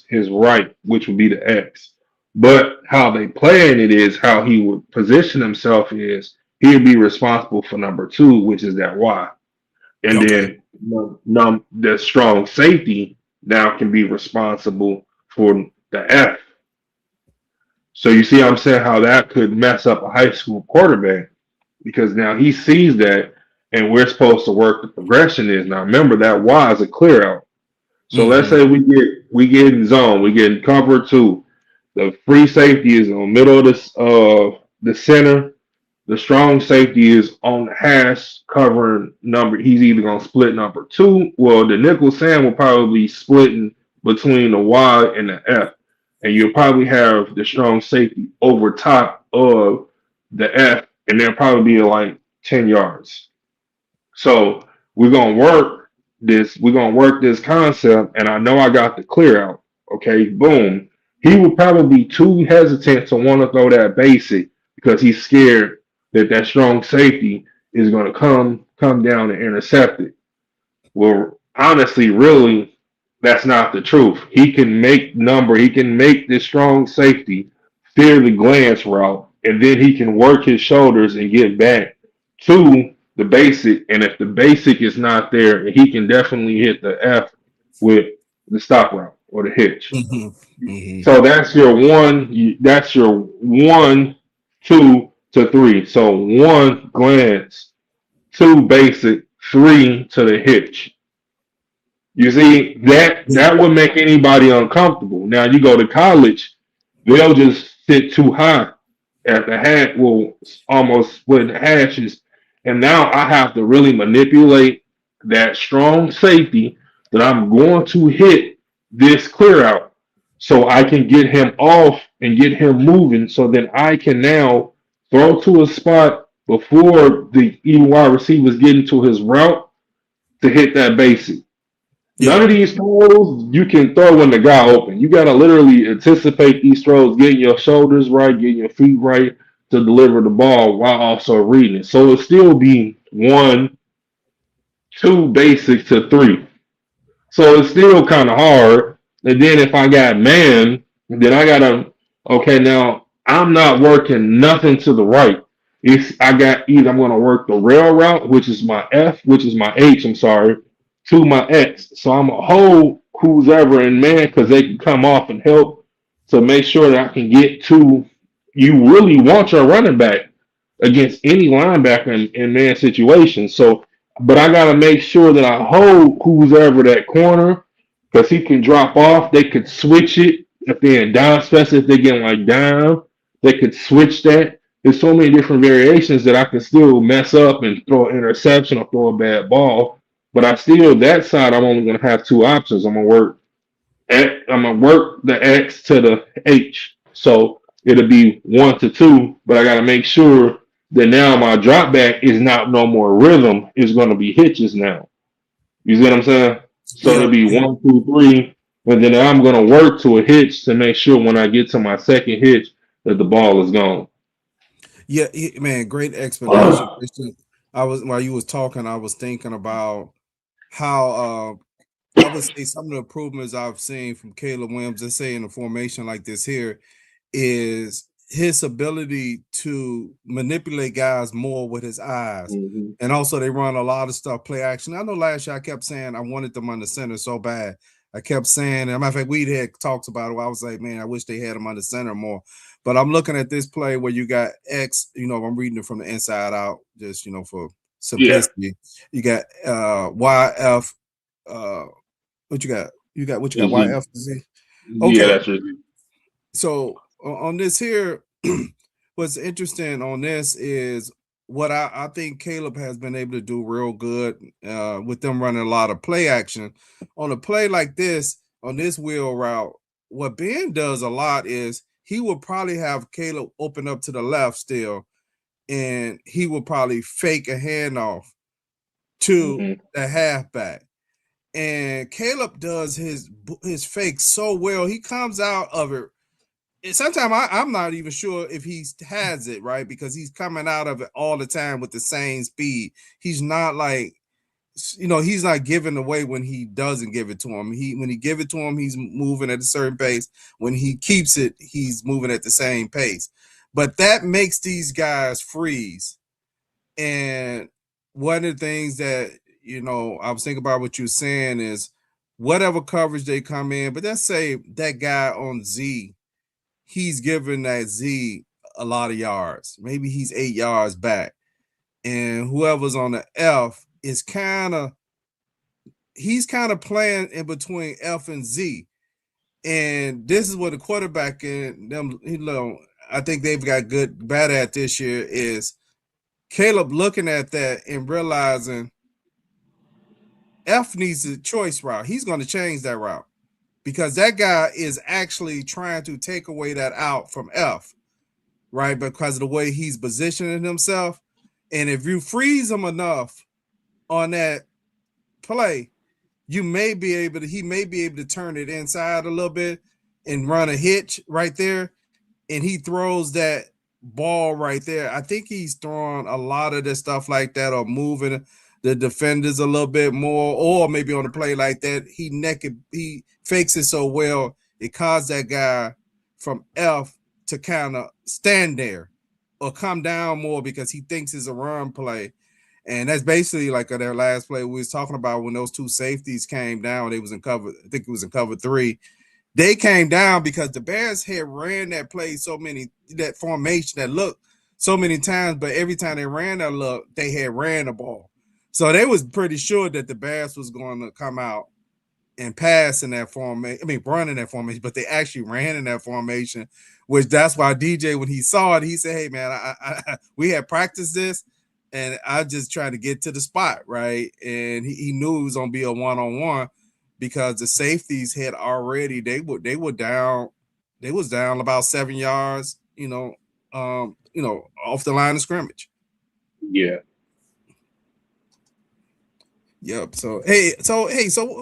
his right, which would be the X. But how they playing it is how he would position himself is he would be responsible for number two, which is that Y. And Okay. then the strong safety now can be responsible for the F. So you see, I'm saying how that could mess up a high school quarterback because now he sees that, and we're supposed to work the progression is now. Remember that Y is a clear out. So let's Mhm. say we get in zone, we get in cover two. The free safety is in the middle of the center. The strong safety is on the hash covering number. He's either gonna split number two. Well, the nickel Sam will probably be splitting between the Y and the F, and you'll probably have the strong safety over top of the F, and they'll probably be like 10 yards. So we're gonna work this concept, and I know I got the clear out. Okay, boom. He would probably be too hesitant to want to throw that basic because he's scared that that strong safety is gonna come down and intercept it. Well, honestly, really, that's not the truth. He can make this strong safety fear the glance route, and then he can work his shoulders and get back to the basic. And if the basic is not there, he can definitely hit the F with the stop route or the hitch. Mm-hmm. So that's your one. That's your 1, 2 to 3. So 1 glance, 2 basic, 3 to the hitch. You see that would make anybody uncomfortable. Now you go to college, they'll just sit too high at the hat, will almost split hashes, and now I have to really manipulate that strong safety that I'm going to hit this clear out, so I can get him off and get him moving, so then I can now throw to a spot before the wide receivers get into his route to hit that basic. Yeah. None of these throws you can throw when the guy open. You got to literally anticipate these throws, getting your shoulders right, getting your feet right to deliver the ball while also reading it. So it'll still be 1, 2 basic to 3. So it's still kind of hard. And then if I got man, then I gotta okay now I'm not working nothing to the right. It's I got either I'm gonna work the rail route, which is my F, which is my H, I'm sorry, to my X. So I'm gonna hold who's ever in man because they can come off and help to make sure that I can get to you really want your running back against any linebacker in man situations. So but I gotta make sure that I hold who's ever that corner because he can drop off. They could switch it if they're in down, especially if they get like down. They could switch that. There's so many different variations that I can still mess up and throw an interception or throw a bad ball. But I still that side I'm only gonna have 2 options. I'm gonna work the X to the H. So it'll be 1 to 2, but I gotta make sure that now my drop back is not no more rhythm. It's gonna be hitches now. You see what I'm saying? So Yeah. it'll be 1, 2, 3, and then I'm gonna work to a hitch to make sure when I get to my second hitch that the ball is gone. Yeah, man, great explanation, Christian. I was while you was talking, I was thinking about how I would say some of the improvements I've seen from Caleb Williams, let's say in a formation like this here, is his ability to manipulate guys more with his eyes. Mm-hmm. And also they run a lot of stuff, play action. I know last year I kept saying I wanted them under center so bad. I kept saying, as a matter of fact, we had talks about it. I was like, man, I wish they had him under center more. But I'm looking at this play where you got X, I'm reading it from the inside out, just for Yeah, simplicity. You got YF, what you got? You got what you got? Z. YF. Yeah, Okay. that's it. So on this here, what's interesting on this is what I think Caleb has been able to do real good with them running a lot of play action. On a play like this, on this wheel route, what Ben does a lot is he will probably have Caleb open up to the left still, and he will probably fake a handoff to Mm-hmm. the halfback. And Caleb does his fake so well. He comes out of it. Sometimes I'm not even sure if he has it right because he's coming out of it all the time with the same speed. He's not like, he's not giving away when he doesn't give it to him. When he give it to him, he's moving at a certain pace. When he keeps it, he's moving at the same pace. But that makes these guys freeze. And one of the things that I was thinking about what you're saying is whatever coverage they come in, but let's say that guy on Z, he's giving that Z a lot of yards. Maybe he's 8 yards back. And whoever's on the F is he's kind of playing in between F and Z. And this is what the quarterback and them, I think they've got bad at this year is Caleb looking at that and realizing F needs a choice route. He's going to change that route because that guy is actually trying to take away that out from F, right? Because of the way he's positioning himself. And if you freeze him enough on that play, he may be able to turn it inside a little bit and run a hitch right there. And he throws that ball right there. I think he's throwing a lot of the stuff like that or moving the defenders a little bit more, or maybe on a play like that, he fakes it so well, it caused that guy from F to kind of stand there or come down more because he thinks it's a run play. And that's basically like their last play we was talking about when those two safeties came down. They was in cover. I think it was in cover 3. They came down because the Bears had ran that play that formation, that look so many times, but every time they ran that look, they had ran the ball. So they was pretty sure that the Bears was going to come out and pass in that formation. I mean, run in that formation, but they actually ran in that formation, which that's why DJ, when he saw it, he said, "Hey, man, we had practiced this, and I just tried to get to the spot, right?" And he knew it was going to be a one-on-one because the safeties had already they were down, they was down about 7 yards, off the line of scrimmage. Yeah. Yep. So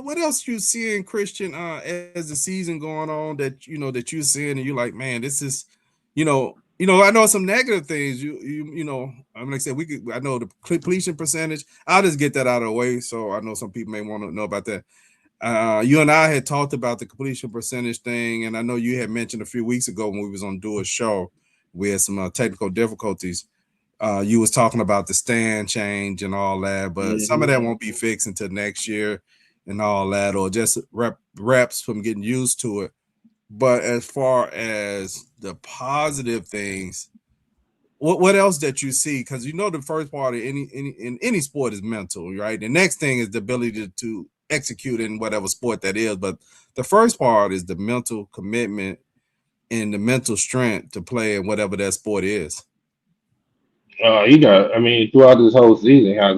what else you seeing, Christian, as the season going on that you're seeing and you're like, man, this is, I know some negative things. Like I said, I know the completion percentage. I'll just get that out of the way. So I know some people may want to know about that. You and I had talked about the completion percentage thing, and I know you had mentioned a few weeks ago when we was on do a show, we had some technical difficulties. You was talking about the stand change and all that, but some of that won't be fixed until next year and all that, or just reps from getting used to it. But as far as the positive things, what else that you see? Because the first part of in any sport is mental, right? The next thing is the ability to execute in whatever sport that is, but the first part is the mental commitment and the mental strength to play in whatever that sport is. Throughout this whole season has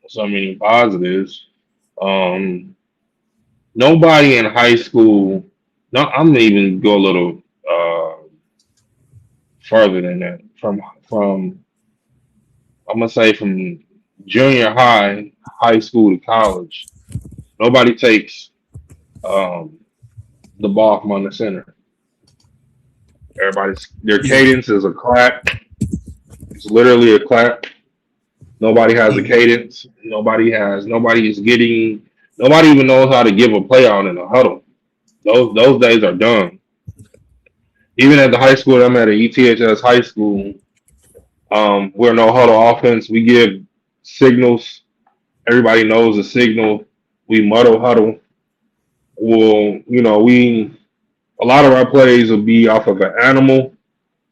so many positives. Um, Nobody in high school, no, I'm gonna even go a little further than that. From I'm gonna say from junior high school to college, nobody takes um, the ball from under center. Their Yeah. cadence is a clap. It's literally a clap. Nobody has a cadence. Nobody even knows how to give a play out in a huddle. Those days are done. Even at the high school I'm at ETHS high school, we're no huddle offense. We give signals. Everybody knows the signal. We muddle huddle. We a lot of our plays will be off of an animal.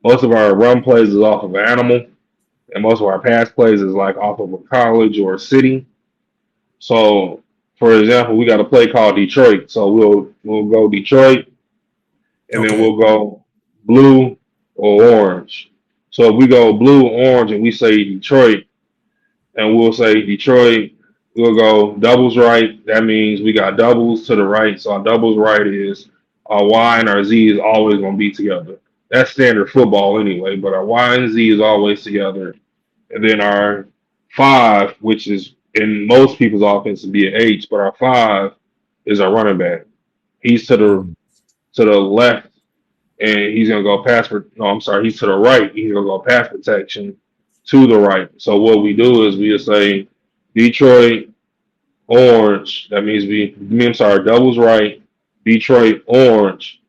Most of our run plays is off of an animal, and most of our pass plays is like off of a college or a city. So, for example, we got a play called Detroit. So we'll go Detroit, and then Okay. we'll go blue or orange. So if we go blue, orange, and we say Detroit, and we'll say Detroit, we'll go doubles right. That means we got doubles to the right. So our doubles right is our Y and our Z is always going to be together. That's standard football anyway, but our Y and Z is always together. And then our 5, which is in most people's offense, would be an H, but our 5 is our running back. He's to the left, and he's gonna go pass for. No, I'm sorry, he's to the right. He's gonna go pass protection to the right. So what we do is we just say Detroit orange. That means doubles right. Detroit orange.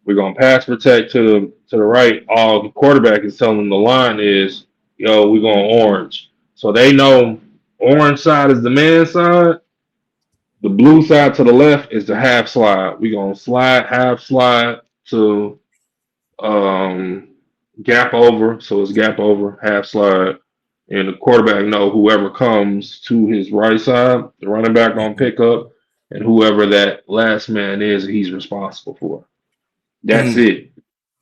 We're gonna pass protect to the right. All the quarterback is telling the line is, yo, we're going orange. So they know orange side is the man side. The blue side to the left is the half slide. We're gonna slide half slide to um, gap over. So it's gap over, half slide. And the quarterback know whoever comes to his right side, the running back gonna pick up, and whoever that last man is, he's responsible for. That's Mhm. it.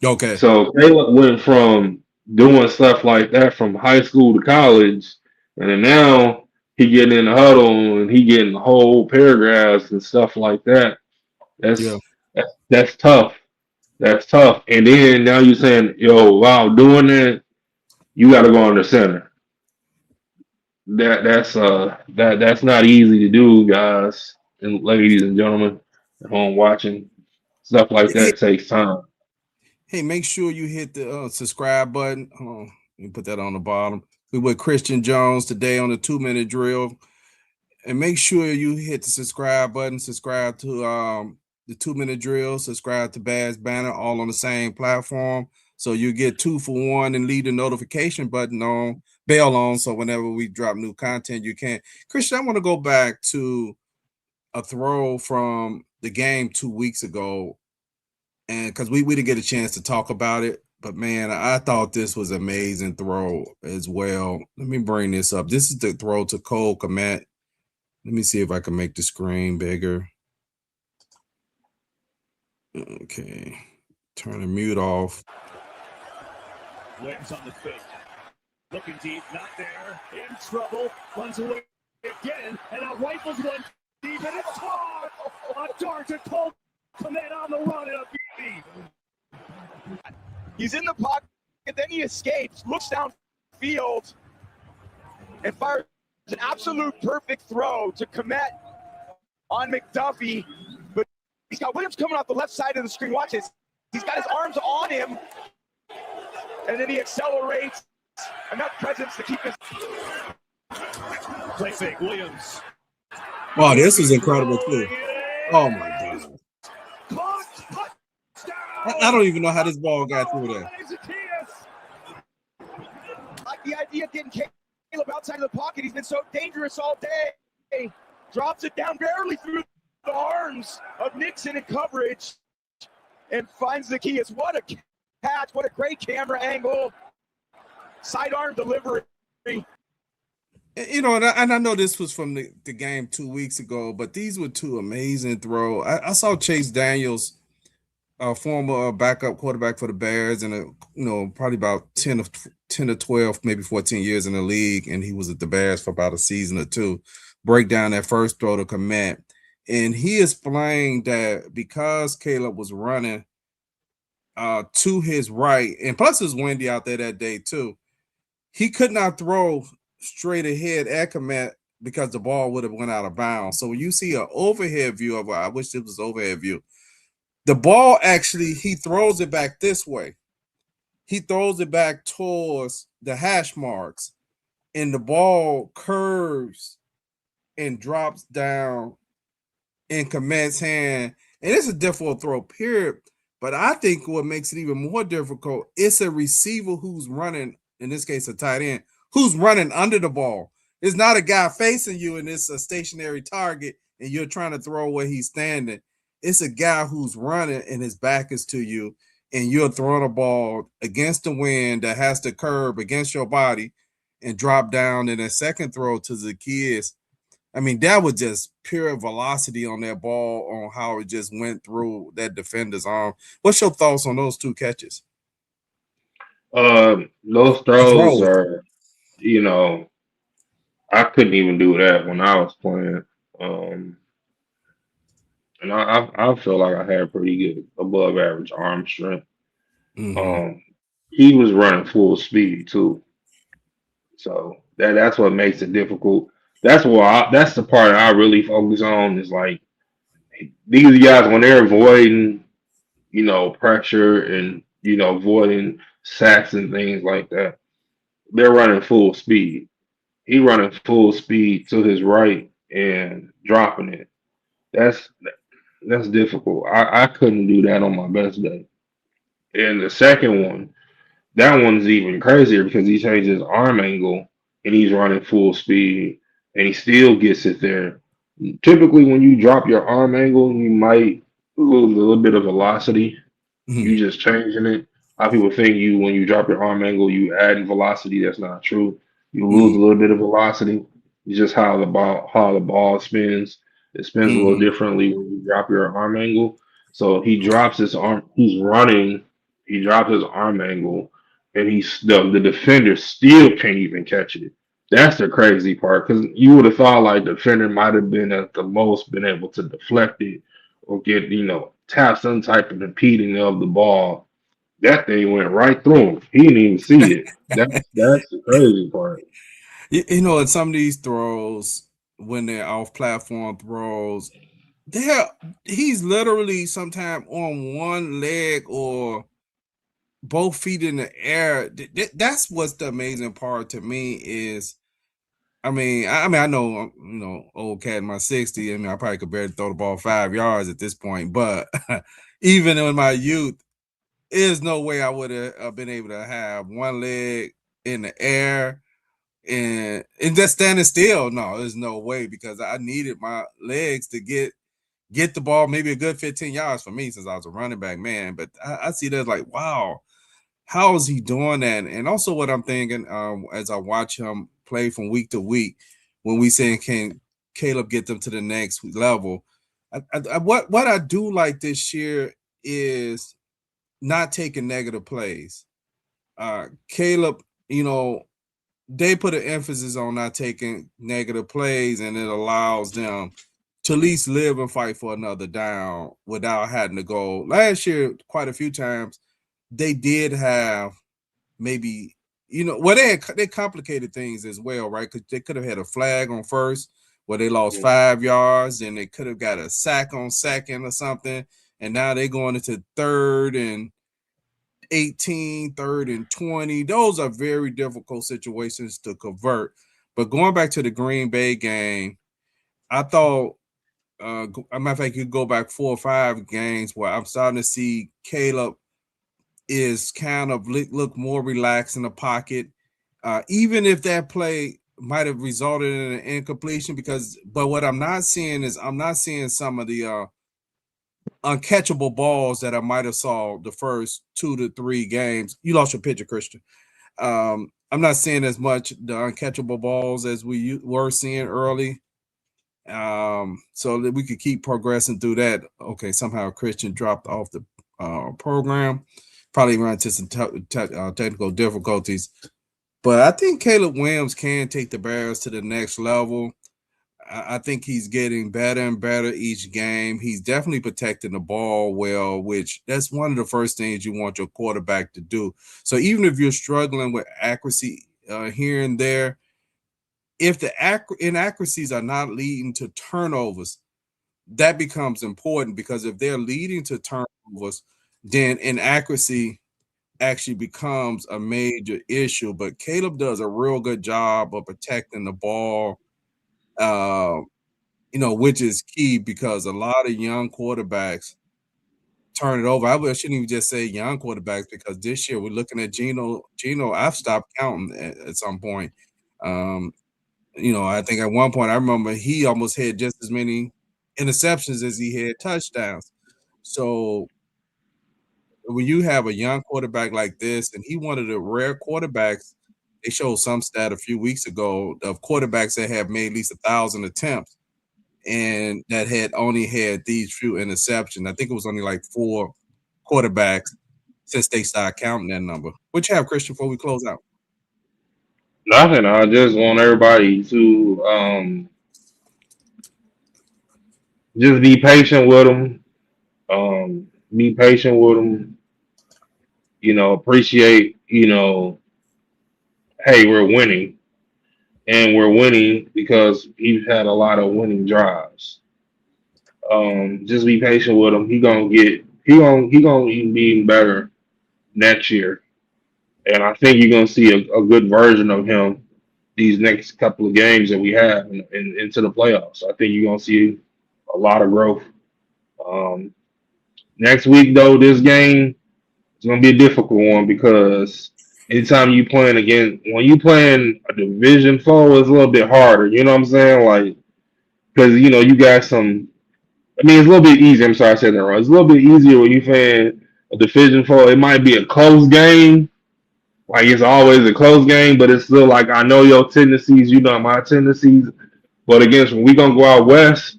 Okay. So Caleb went from doing stuff like that from high school to college, and then now he getting in the huddle and he getting whole paragraphs and stuff like that. Yeah. That's tough. That's tough. And then now you're saying, yo, wow, doing that, you got to go under center. That's not easy to do, guys and ladies and gentlemen at home watching. Stuff like Hey, that takes time. hey, make sure you hit the subscribe button. You put that on the bottom. We with Cristen Jones today on the 2-minute drill. And make sure you hit the subscribe button, subscribe to the 2-minute drill, subscribe to Bad's Banner, all on the same platform. So you get 2 for 1 and leave the notification button on bell on, so whenever we drop new content, you can. Christian, I want to go back to a throw from the game 2 weeks ago, and because we didn't get a chance to talk about it, but man, I thought this was an amazing throw as well. Let me bring this up. This is the throw to Cole Kmet. Let me see if I can make the screen bigger. Okay, turn the mute off. Williams on the fake. Looking deep, not there. In trouble. Runs away again. And now rifles one deep. And it's caught. A dart to Cole Kmet on the run. And a beauty. He's in the pocket. Then he escapes. Looks downfield. And fires an absolute perfect throw to Kmet on McDuffie. But he's got Williams coming off the left side of the screen. Watch this. He's got his arms on him. And then he accelerates. Enough presence to keep his play fake. Williams. Oh, this is incredible too. Oh my God. I don't even know how this ball got through there. Like the idea of getting Caleb outside of the pocket. He's been so dangerous all day. Drops it down barely through the arms of Nixon in coverage and finds the key. What a catch. What a great camera angle. Sidearm delivery. You know, and I know this was from the game 2 weeks ago, but these were two amazing throws. I saw Chase Daniels, former backup quarterback for the Bears, and probably about 10 to 12, maybe 14 years in the league, and he was at the Bears for about a season or two. Break down that first throw to Kmet, and he explained that because Caleb was running to his right, and plus it was windy out there that day too, he could not throw straight ahead at Kmet because the ball would have went out of bounds. So when you see an overhead view of it, I wish this was overhead view. The ball actually, he throws it back this way. He throws it back towards the hash marks, and the ball curves and drops down in Kmet's hand. And it's a difficult throw, period. But I think what makes it even more difficult, it's a receiver who's running, in this case, a tight end, who's running under the ball. It's not a guy facing you and it's a stationary target and you're trying to throw where he's standing. It's a guy who's running and his back is to you and you're throwing a ball against the wind that has to curve against your body and drop down in a second throw to the kids. I mean, that was just pure velocity on that ball, on how it just went through that defender's arm. What's your thoughts on those two catches? Those throws are, I couldn't even do that when I was playing. And I feel like I had pretty good above average arm strength. Mm-hmm. He was running full speed too. So that's what makes it difficult. That's the part I really focus on is like these guys when they're avoiding, pressure and avoiding sacks and things like that, they're running full speed. He running full speed to his right and dropping it. That's difficult. I couldn't do that on my best day. And the second one, that one's even crazier because he changed his arm angle and he's running full speed and he still gets it there. Typically, when you drop your arm angle, you might lose a little bit of velocity. Mm-hmm. You just changing it. A lot of people think when you drop your arm angle, you add velocity. That's not true. You lose a little bit of velocity. It's just how the ball spins. It spins a little differently when you drop your arm angle. So he drops his arm. He's running. He drops his arm angle, and the defender still can't even catch it. That's the crazy part because you would have thought like the defender might have been at the most been able to deflect it or get tap some type of impeding of the ball. That thing went right through him. He didn't even see it. That's the crazy part. In some of these throws, when they're off-platform throws, he's literally sometimes on one leg or both feet in the air. That's what's the amazing part to me is, I know, old cat in my 60s. I probably could barely throw the ball 5 yards at this point, but even in my youth, there's no way I would have been able to have one leg in the air and just standing still. No, there's no way because I needed my legs to get the ball maybe a good 15 yards for me since I was a running back, man. But I see that like, wow, how is he doing that? And also what I'm thinking as I watch him play from week to week, when we saying can Caleb get them to the next level, what I do like this year is not taking negative plays. Caleb, they put an emphasis on not taking negative plays, and it allows them to at least live and fight for another down without having to go. Last year, quite a few times, they did have maybe, they complicated things as well, right? Because they could have had a flag on first where they lost 5 yards, and they could have got a sack on second or something, and now they're going into 3rd and 18, 3rd and 20. Those are very difficult situations to convert. But going back to the Green Bay game, I thought, a matter of fact, you go back 4 or 5 games where I'm starting to see Caleb is kind of look more relaxed in the pocket. Even if that play might have resulted in an incompletion, but what I'm not seeing is I'm not seeing some of the uncatchable balls that I might have saw the first 2 to 3 games. You lost your pitcher, Christian. I'm not seeing as much the uncatchable balls as we were seeing early. So that we could keep progressing through that. Okay, somehow Christian dropped off the program, probably run into some technical difficulties. But I think Caleb Williams can take the Bears to the next level. I think he's getting better and better each game. He's definitely protecting the ball well, which that's one of the first things you want your quarterback to do. So even if you're struggling with accuracy here and there, if the inaccuracies are not leading to turnovers, that becomes important, because if they're leading to turnovers, then inaccuracy actually becomes a major issue. But Caleb does a real good job of protecting the ball, which is key, because a lot of young quarterbacks turn it over. I shouldn't even just say young quarterbacks, because this year we're looking at Geno. I've stopped counting at some point. I think at one point I remember he almost had just as many interceptions as he had touchdowns. So when you have a young quarterback like this, and he one of the rare quarterbacks, they showed some stat a few weeks ago of quarterbacks that have made at least 1,000 attempts and that had only had these few interceptions. I think it was only like 4 quarterbacks since they started counting that number. What you have, Christian, before we close out? Nothing. I just want everybody to just be patient with them. Be patient with them. Appreciate. Hey, we're winning, and we're winning because he's had a lot of winning drives. Just be patient with him. He gonna be even better next year, and I think you're gonna see a good version of him these next couple of games that we have into the playoffs. I think you're gonna see a lot of growth. Um, Next week, though, this game is gonna be a difficult one, because anytime you playing again, when you playing a division foe, it's a little bit harder. You know what I'm saying? Like, because you got some. I mean, it's a little bit easier. I'm sorry, I said that wrong. It's a little bit easier when you playing a division foe. It might be a close game. Like, it's always a close game, but it's still like, I know your tendencies, you know my tendencies. But against, when we gonna go out west,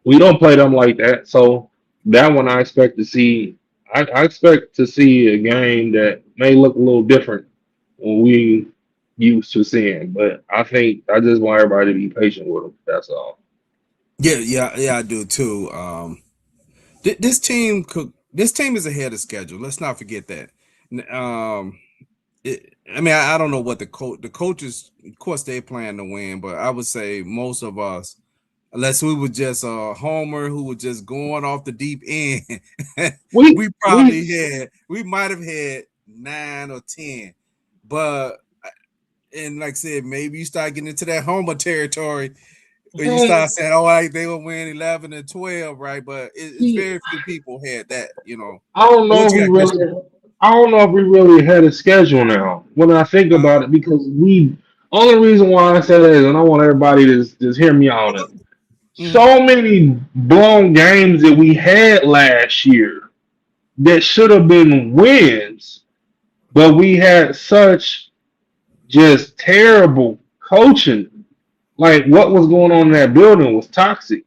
we don't play them like that. So that one I expect to see. I expect to see a game that may look a little different when we used to seeing. But I think I just want everybody to be patient with them. That's all. Yeah, I do too. This team is ahead of schedule. Let's not forget that. I don't know what the coaches, of course, they plan to win, but I would say most of us, unless we were just a homer who was just going off the deep end, We we might have had 9 or 10. But and like I said, maybe you start getting into that homer territory where you start saying, "Oh, right, they will win 11 and 12, right?" But it's very few people had that. I don't know What if you we got, Christian? really. I don't know if we really had a schedule now. When I think about it, because we only reason why I say that is, and I want everybody to just hear me on it. Mhm. So many blown games that we had last year that should have been wins, but we had such just terrible coaching. Like what was going on in that building was toxic.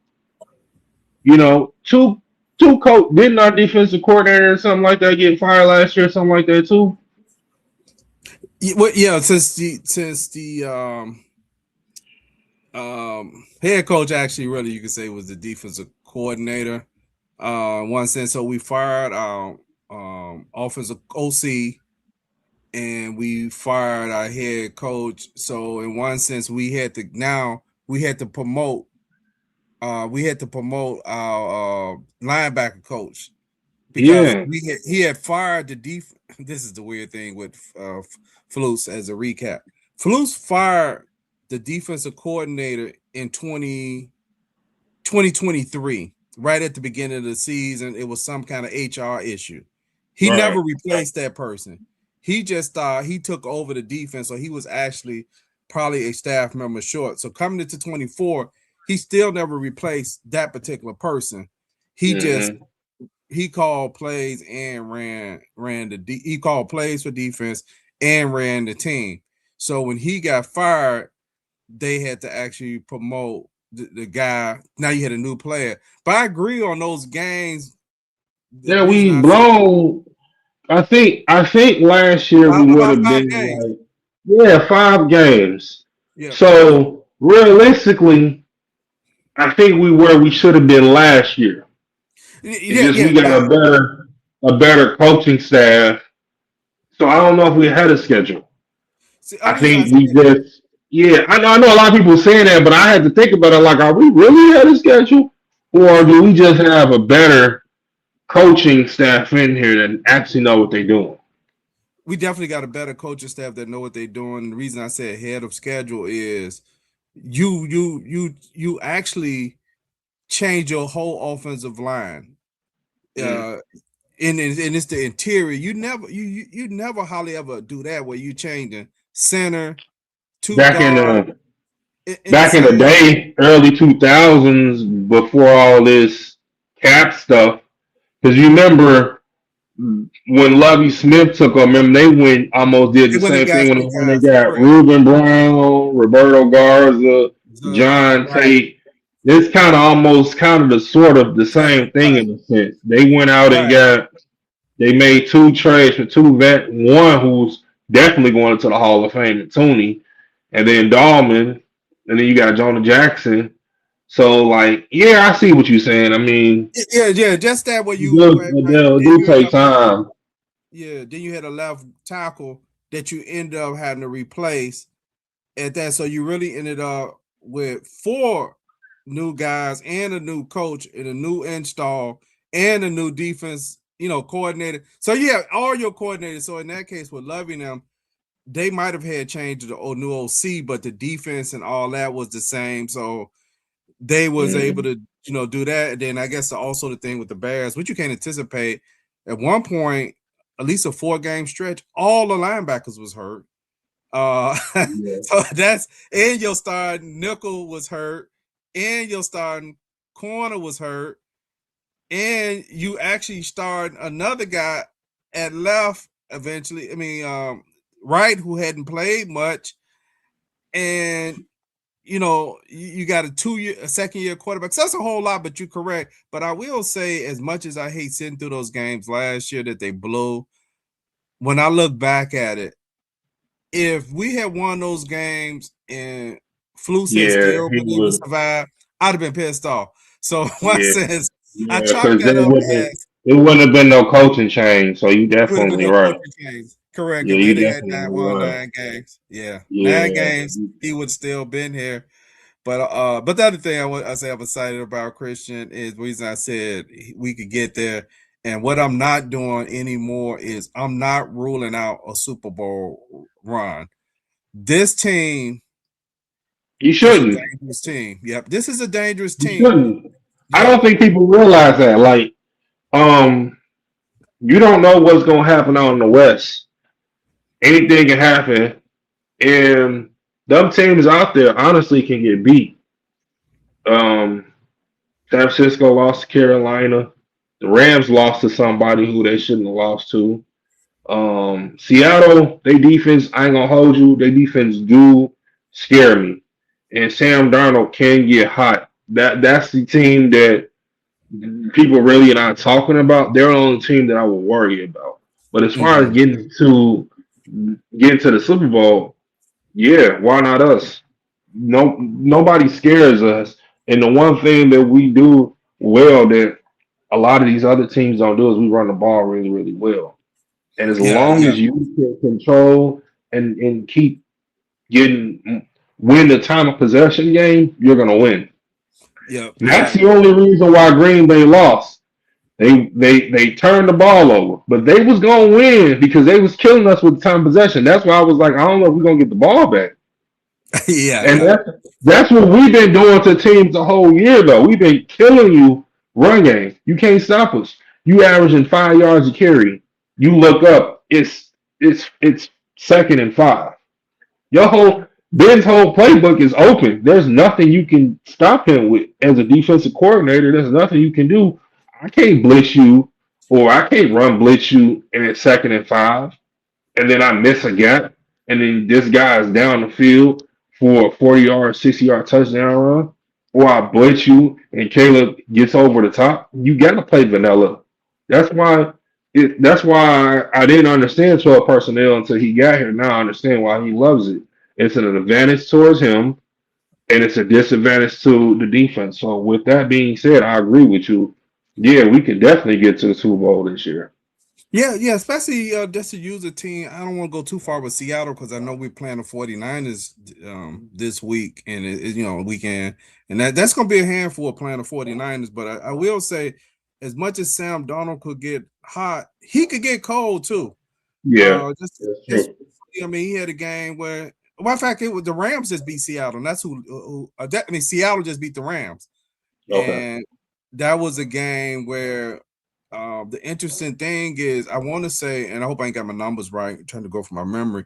You know, two coach didn't our defensive coordinator or something like that get fired last year, or something like that too. Yeah, since the head coach actually really you could say was the defensive coordinator. One sense, so we fired our offensive OC and we fired our head coach. So in one sense, we had to promote our linebacker coach because Yeah, he had fired the def. This is the weird thing with Flus as a recap. Flus fired the defensive coordinator in 2023, right at the beginning of the season. It was some kind of HR issue. He never right. replaced that person. He just he took over the defense, so he was actually probably a staff member short. So coming into 24, he still never replaced that particular person. He just Hmm. he called plays and he called plays for defense and ran the team. So when he got fired, they had to actually promote the guy. Now you had a new player. But I agree on those games. The Yeah, reason we I said blown. I think last year we would about have five been games. like, yeah, 5 games. Yeah. So realistically, I think we where we should have been last year. It's Yeah, just yeah. we got Now, a better coaching staff. So I don't know if we had a schedule. see, I only reason I think said we just yeah. I know a lot of people saying that, but I had to think about it. Like, are we really had a schedule, or yeah, do we just have a better coaching staff in here that actually know what they're doing? we definitely got a better coaching staff that know what they're doing. The reason I said ahead of schedule is you actually change your whole offensive line. Mm. Uh and it's the interior. You never hardly ever do that where you changing center, two Back in guard the in the back in the same. day, early 2000s, before all this cap stuff, because you remember when Lovey Smith took them, remember they went almost did They the went and same got thing some when they guys, got correct? Ruben Brown, Roberto Garza, John Right, Tate. It's kind of the sort of the same same, thing right, in a sense. They went out and right, they made 2 trades for 2 vet, one who's definitely going into the Hall of Fame, Tooney, and then Dahlman, and then you got Jonah Jackson. So like, yeah, I see what you're saying. I mean, yeah. Just that where it you does, right, it right, and does- it then do you end take up having time. yeah, then you had a left tackle that you end up having to replace at that. So you really ended up with 4 new guys and a new coach and a new install and a new defense, coordinator. So yeah, all your coordinators. So in that case, with loving them, they might have had changed to the new OC, but the defense and all that was the same. So they was able Mm. to, do that. And then I guess also the thing with the Bears, which you can't anticipate, at one point, at least a 4-game stretch, all the linebackers was hurt. Uh, Yeah. so that's and your starting nickel was hurt, and your starting corner was hurt, and you actually started another guy at left eventually. I mean, right, who hadn't played much, and you got a second year quarterback. So that's a whole lot, but you're correct. But I will say, as much as I hate sitting through those games last year that they blew, when I look back at it, if we had won those games and Flus had Yeah, still he been able to would. survive, I'd have been pissed off. So in one Yeah, sense, I yeah, chalk because that there up wouldn't as it wouldn't have been no coaching change. So you it would have been definitely no right. coaching change. Correct. Yeah, If you they'd have had definitely won right. 9 games. Yeah. 9 games, Yeah, he would still been here. But the other thing I say I'm excited about Christian is the reason I said we could get there. And what I'm not doing anymore is I'm not ruling out a Super Bowl run. This team you is a shouldn't. dangerous team. Yep, this is a dangerous You team. shouldn't. I Yep. don't think people realize that. Like, um, you don't know what's gonna happen out in the West. Anything can happen, and them teams out there honestly can get beat. Um, San Francisco lost to Carolina. The Rams lost to somebody who they shouldn't have lost to. Seattle, they defense, I ain't gonna hold you. They defense do scare me. And Sam Darnold can get hot. That's the team that people really not talking about. They're the only team that I will worry about. But as far as Mhm. getting to the Super Bowl, yeah, why not us? No, nobody scares us. And the one thing that we do well that a lot of these other teams don't do is we run the ball really, really well. And as Yeah, long yeah, as you can control and keep getting win the time of possession game, you're gonna win. yeah, And yeah, that's the only reason why Green Bay lost. They turned the ball over, but they was gonna win because they was killing us with time possession. That's why I was like, I don't know if we're gonna get the ball back. yeah, And yeah, that's what we've been doing to teams the whole year though. We've been killing you run game. You can't stop us. You averaging 5 yards a carry. You look up, it's 2nd and 5. Your whole Ben's whole playbook is open. There's nothing you can stop him with as a defensive coordinator. There's nothing you can do. I can't blitz you, or I can't run blitz you, and it's 2nd and 5, and then I miss a gap, and then this guy is down the field for a 40-yard, 60-yard touchdown run, or I blitz you and Caleb gets over the top. You got to play vanilla. That's why. That's why I didn't understand 12 personnel until he got here. Now I understand why he loves it. It's an advantage towards him, and it's a disadvantage to the defense. So, with that being said, I agree with you. Yeah, we could definitely get to the Super Bowl this year. yeah, yeah. Especially just to use a team. I don't want to go too far with Seattle because I know we're playing the 49ers this week and weekend, and that's going to be a handful of playing the 49ers. But I will say, as much as Sam Donald could get hot, he could get cold too. Yeah, that's Just true. I mean, he had a game where, well, in fact, it was the Rams just beat Seattle, and that's Seattle just beat the Rams, Okay. and that was a game where the interesting thing is, I want to say, and I hope I ain't got my numbers right, I'm trying to go from my memory,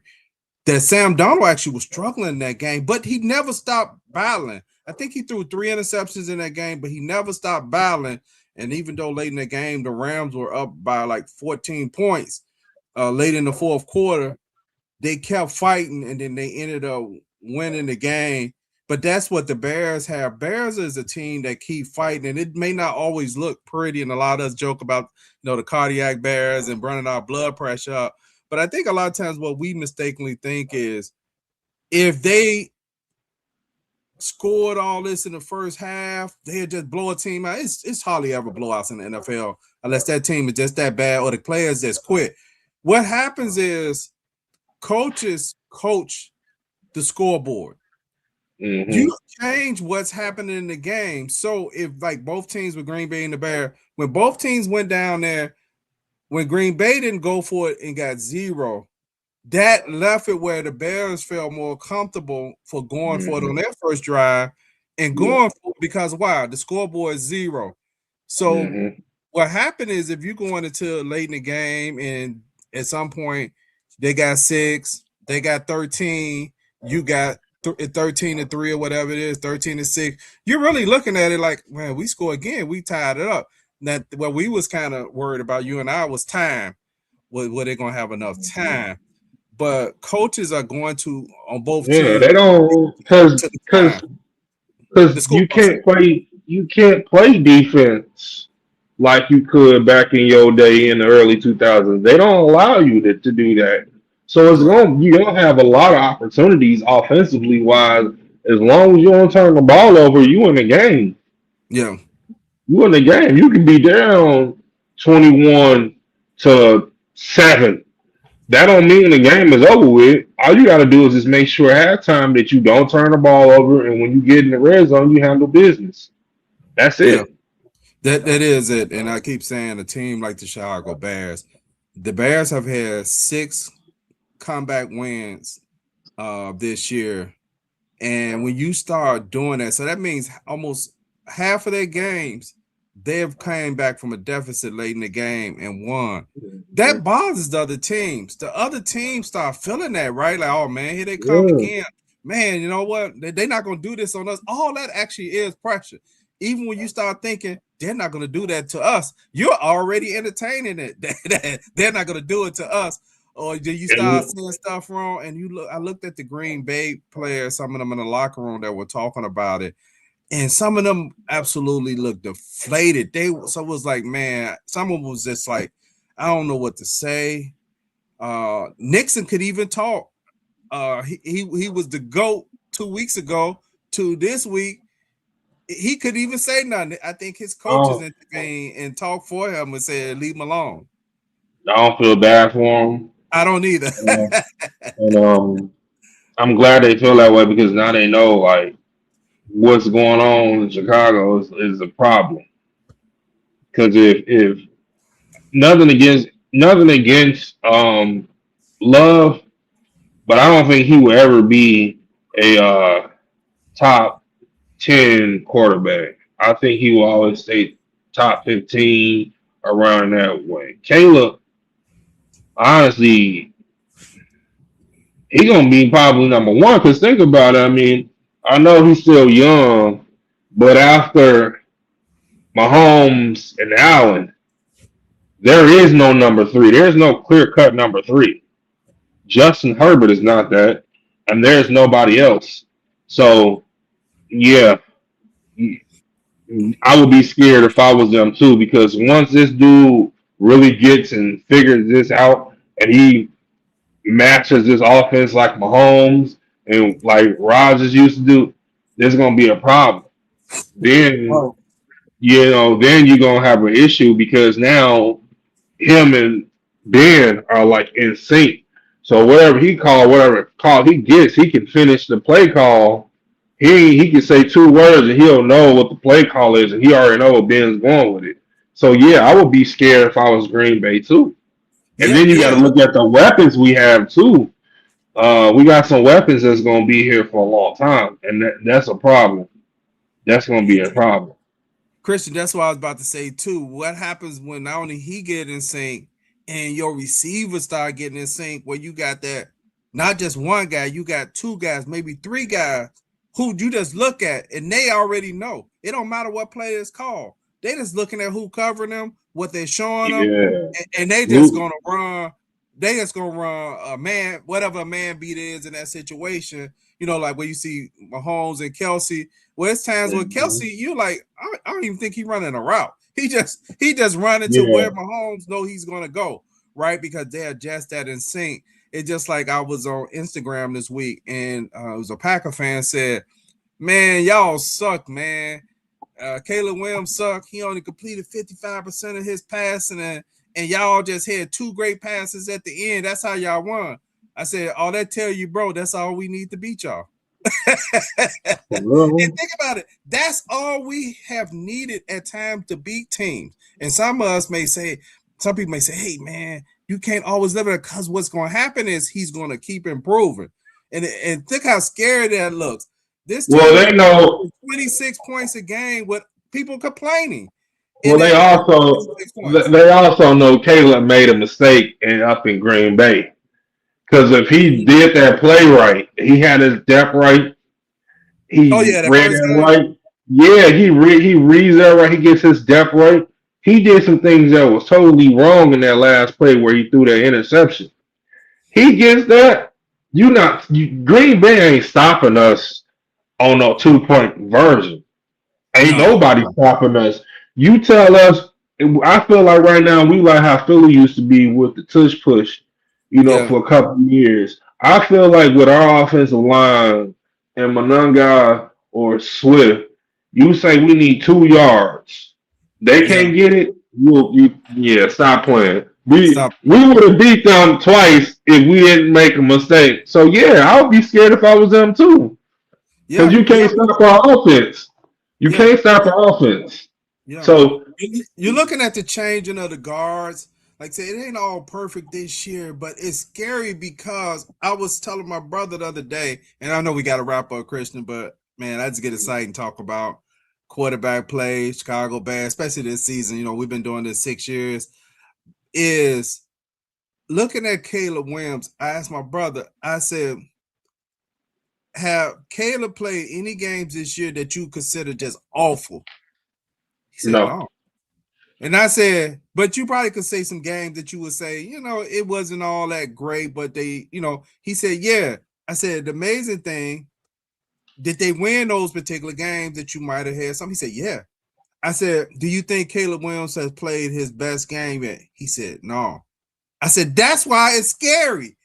that Sam Donald actually was struggling in that game, but he never stopped battling. I think he threw 3 interceptions in that game, but he never stopped battling. And even though late in the game, the Rams were up by like 14 points late in the fourth quarter, they kept fighting and then they ended up winning the game. But that's what the Bears have. Bears is a team that keep fighting, and it may not always look pretty. And a lot of us joke about, the cardiac bears and running our blood pressure up. But I think a lot of times what we mistakenly think is if they scored all this in the first half, they'd just blow a team out. It's hardly ever blowouts in the NFL unless that team is just that bad or the players just quit. What happens is coaches coach the scoreboard. Hmm. You change what's happening in the game. So if like both teams with Green Bay and the Bear, when both teams went down there, when Green Bay didn't go for it and got 0, that left it where the Bears felt more comfortable for going for it on Hmm. their first drive and Yeah. going for it because why? The scoreboard is 0. So Hmm. what happened is if you're going into late in the game and at some point they got 6, they got 13, you got 13-3 or whatever it is, 13-6. You're really looking at it like, man, we score again, we tied it up. That what we was kind of worried about, you and I, was time. Were they going to have enough time? But coaches are going to on both Yeah, teams they don't because to the because time. because The score. you can't play defense like you could back in your day in the early 2000s. They don't allow you to do that. So Correct. you don't have a lot of opportunities offensively wise. As long as you don't turn the ball over, you in the game. Yeah. You in the game. You can be down 21-7. That don't mean the game is over with. All you got to do is just make sure at halftime that you don't turn the ball over, and when you get in the red zone, you handle business. That's Yeah. it. That is it. And I keep saying a team like the Chicago Bears, the Bears have had 6 comeback wins this year. And when you start doing that, so that means almost half of their games, they've came back from a deficit late in the game and won. Yeah, That bothers the other teams. The other teams start feeling that, right? Like, oh man, here they come yeah, again. man, you know what? They're not going to do this on us. All that actually is pressure. Even when you start thinking they're not going to do that to us, you're already entertaining it. They're not going to do it to us. Or do you start seeing stuff wrong? And I looked at the Green Bay players, some of them in the locker room that were talking about it. And some of them absolutely looked deflated. So it was like, man, someone was just like, I don't know what to say. Nixon could even talk. He was the GOAT 2 weeks ago to this week. He couldn't even say nothing. I think his coaches intervened and talked for him and said, leave him alone. I don't feel bad for him. I don't either. And I'm glad they feel that way because now they know like what's going on in Chicago is a problem. Because if nothing against Love, but I don't think he will ever be a top 10 quarterback. I think he will always stay top 15 around that way. Caleb, honestly, he's gonna be probably number one. Because think about it. I mean, I know he's still young, but after Mahomes and Allen, there is no number three. There's no clear cut number three. Justin Herbert is not that, and there's nobody else. So, yeah, I would be scared if I was them too, because once this dude really gets and figures this out, and he matches this offense like Mahomes and like Rodgers used to do, there's gonna be a problem. Then then you're gonna have an issue because now him and Ben are like in sync. So whatever call he gets, he can finish the play call. He can say two words and he'll know what the play call is, and he already know what Ben's going with it. So yeah, I would be scared if I was Green Bay too. And then you got to look at the weapons we have too. We got some weapons that's going to be here for a long time, and that's a problem. That's going to be a problem. Christian, that's what I was about to say too. What happens when not only he get in sync and your receivers start getting in sync, where you got that not just one guy, you got two guys, maybe three guys who you just look at and they already know. It don't matter what play is called. They just looking at who covering them, what they're showing them, and they just gonna run. They just gonna run a man, whatever a man beat is in that situation. You know, like where you see Mahomes and Kelsey. Well, it's times with Kelsey, you like, I don't even think he's running a route. He just running to where Mahomes know he's gonna go, right? Because they're just that in sync. It's just like I was on Instagram this week, and it was a Packer fan said, "Man, y'all suck, man. Caleb Williams suck. He only completed 55% of his passing, and y'all just had two great passes at the end. That's how y'all won." I said, "All that tell you, bro, that's all we need to beat y'all." And think about it. That's all we have needed at times to beat teams. And some of us may say, some people may say, "Hey, man, you can't always live it," because what's going to happen is he's going to keep improving. And think how scary that looks. This team they know 26 points a game with people complaining. Well, they also know Caleb made a mistake up in Green Bay. Because if he did that play right, he had his depth right. He read that right. Yeah, he reads that right. He gets his depth right. He did some things that was totally wrong in that last play where he threw that interception. He gets that. Green Bay ain't stopping us on no 2-point version. Ain't nobody stopping us. You tell us. I feel like right now we like how Philly used to be with the tush push, for a couple of years. I feel like with our offensive line and Monunga or Swift, you say we need 2 yards. They can't get it. Stop playing. We would have beat them twice if we didn't make a mistake. So I would be scared if I was them too. Because you can't stop our offense. You can't stop our offense. Yeah. So you're looking at the changing of the guards. Like I say, it ain't all perfect this year, but it's scary because I was telling my brother the other day, and I know we got to wrap up, Christian, but man, I just get excited and talk about quarterback play, Chicagobears, especially this season. We've been doing this 6 years. Is looking at Caleb Williams. I asked my brother, I said, have Caleb played any games this year that you consider just awful? He said, No. no. And I said, but you probably could say some games that you would say, it wasn't all that great, but they, he said, yeah. I said, the amazing thing, did they win those particular games that you might have had? Some? He said, yeah. I said, do you think Caleb Williams has played his best game yet? He said, no. I said, that's why it's scary.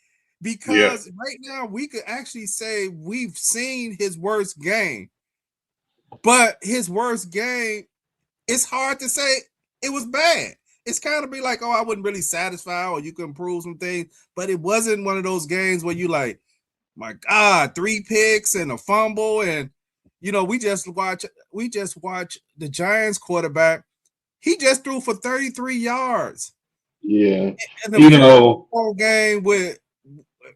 Because right now we could actually say we've seen his worst game. But his worst game, it's hard to say it was bad. It's kind of be like, I wasn't really satisfied, or you could improve some things. But it wasn't one of those games where you like, my God, 3 picks and a fumble. And, we just watch the Giants quarterback. He just threw for 33 yards. Yeah. And the whole game with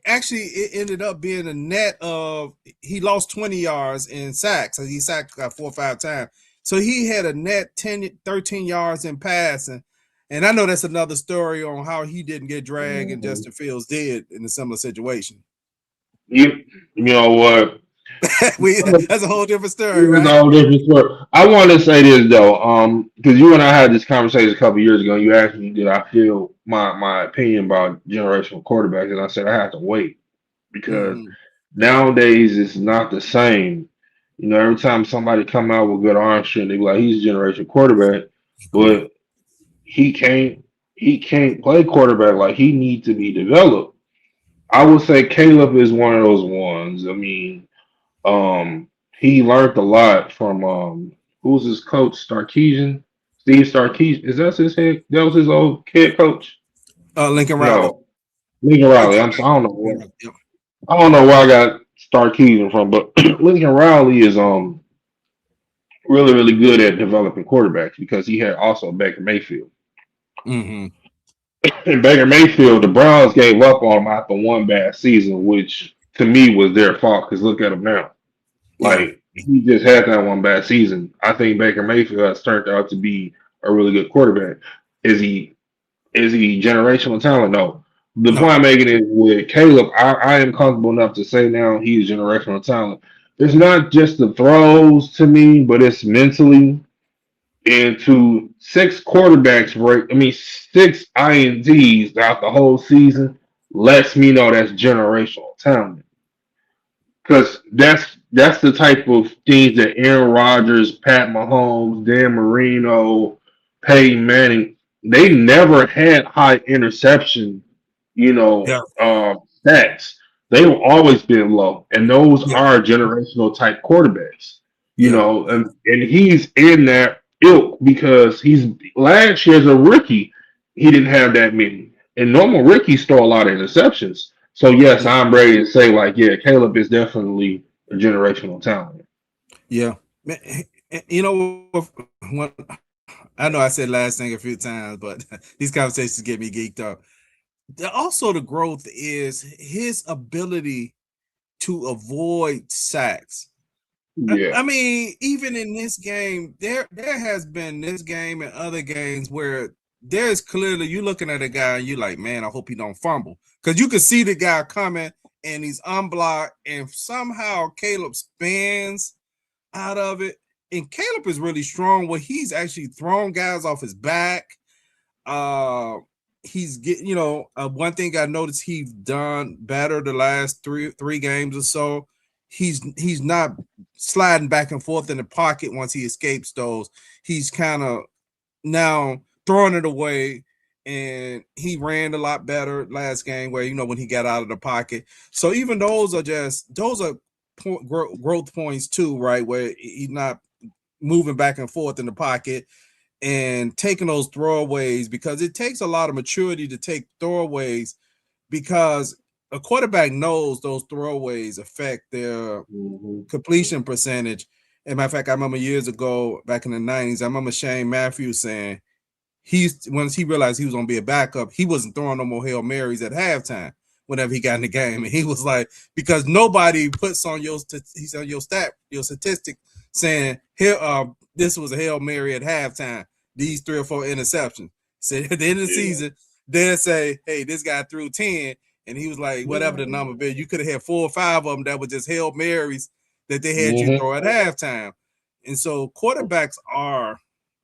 actually it ended up being a net of he lost 20 yards in sacks. He sacked 4 or 5 times. So he had a net 13 yards in passing. And I know that's another story on how he didn't get dragged and Justin Fields did in a similar situation. You know what? That's a whole different story, right? That's a whole different story. I want to say this though, because you and I had this conversation a couple of years ago. You asked me, did I feel my opinion about generational quarterbacks, and I said I have to wait because nowadays it's not the same. Every time somebody come out with good arm strength, they be like, he's a generational quarterback, but he can't play quarterback. Like, he needs to be developed. I would say Caleb is one of those ones. I mean, he learned a lot from who's his coach, Steve Sarkisian. Is that his head? That was his old head coach. Lincoln Riley. No, Lincoln Riley. I don't know. I don't know where I got Sarkisian from, but Lincoln Riley is really, really good at developing quarterbacks because he had also Baker Mayfield. Mm-hmm. And Baker Mayfield, the Browns gave up on him after one bad season, which to me was their fault because look at him now. Like, he just had that one bad season. I think Baker Mayfield has turned out to be a really good quarterback. Is he generational talent? No. The point I'm making is with Caleb, I am comfortable enough to say now he's generational talent. It's not just the throws to me, but it's mentally. And to 6 quarterbacks, right? I mean, 6 INTs throughout the whole season lets me know that's generational talent. Because that's the type of things that Aaron Rodgers, Pat Mahomes, Dan Marino, Peyton Manning, they never had high interception, stats. They've always been low. And those are generational type quarterbacks. And he's in that ilk because he's last year as a rookie, he didn't have that many. And normal rookies throw a lot of interceptions. So yes, I'm ready to say Caleb is definitely a generational talent. Yeah. When, I know I said last thing a few times, but these conversations get me geeked up. Also, the growth is his ability to avoid sacks. Yeah. I mean, even in this game, there has been this game and other games where there's clearly you looking at a guy and you're like, man, I hope he don't fumble. Because you can see the guy coming and he's unblocked, and somehow Caleb spins out of it. And Caleb is really strong where he's actually thrown guys off his back. He's getting, one thing I noticed he's done better the last three games or so. He's not sliding back and forth in the pocket once he escapes those. He's kind of now throwing it away, and he ran a lot better last game where, when he got out of the pocket. So even those are growth points too, right? Where he's not moving back and forth in the pocket and taking those throwaways, because it takes a lot of maturity to take throwaways, because a quarterback knows those throwaways affect their completion percentage. As a matter of fact, I remember years ago, back in the 90s, I remember Shane Matthews saying once he realized he was going to be a backup, he wasn't throwing no more Hail Marys at halftime whenever he got in the game. And he was like, because nobody puts on your statistic saying, here, this was a Hail Mary at halftime, these 3 or 4 interceptions. So at the end of the season, they'll say, hey, this guy threw 10. And he was like, whatever the number be, you could have had 4 or 5 of them that were just Hail Marys that they had you throw at halftime. And so quarterbacks are,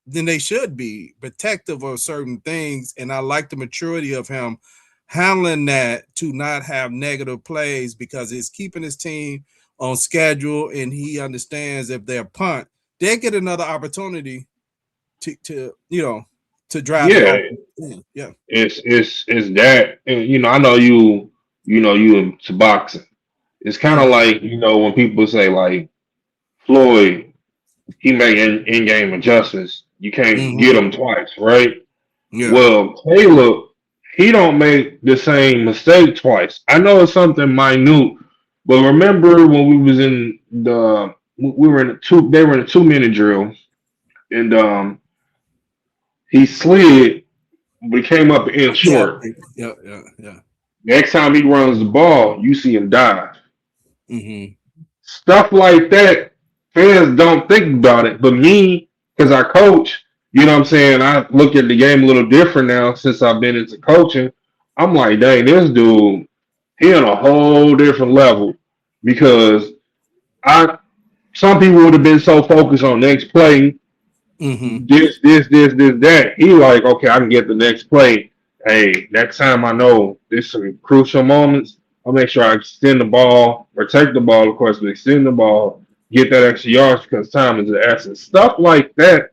then they should be protective of certain things. And I like the maturity of him handling that to not have negative plays because it's keeping his team on schedule. And he understands if they're punt, they get another opportunity to drive the offense. Yeah. It's that, and I know you into boxing. It's kind of like, when people say like Floyd, he made in-game adjustments. You can't get him twice, right? Yeah. Well, Caleb, he don't make the same mistake twice. I know it's something minute, but remember when we was in we were in they were in a 2-minute drill, and he slid, but he came up an inch short. Yeah. Next time he runs the ball, you see him dive. Mm-hmm. Stuff like that, fans don't think about it. But me, because I coach, you know what I'm saying, I look at the game a little different now since I've been into coaching. I'm like, dang, this dude, he on a whole different level. Because some people would have been so focused on next play, this, that. He like, okay, I can get the next play. Hey, next time I know there's some crucial moments, I'll make sure I extend the ball, protect the ball, of course, but extend the ball, get that extra yards because time is the essence. Stuff like that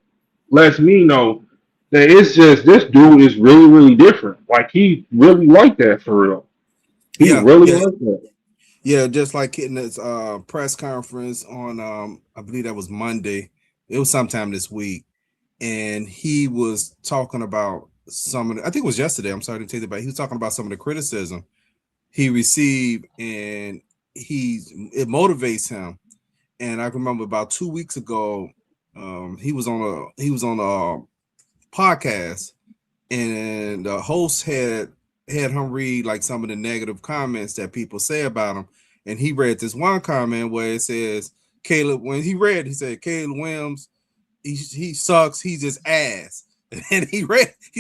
lets me know that it's just this dude is really, really different. Like he really like that for real. He really like that. Yeah, just like in this press conference on I believe that was Monday. It was sometime this week. And he was talking about I think it was yesterday. I'm sorry to take it back. He was talking about some of the criticism he received, and it motivates him. And I remember about 2 weeks ago, he was on a podcast, and the host had him read like some of the negative comments that people say about him. And he read this one comment where it says, Caleb, when he read, he said, Caleb Williams, he sucks, he's just ass. And he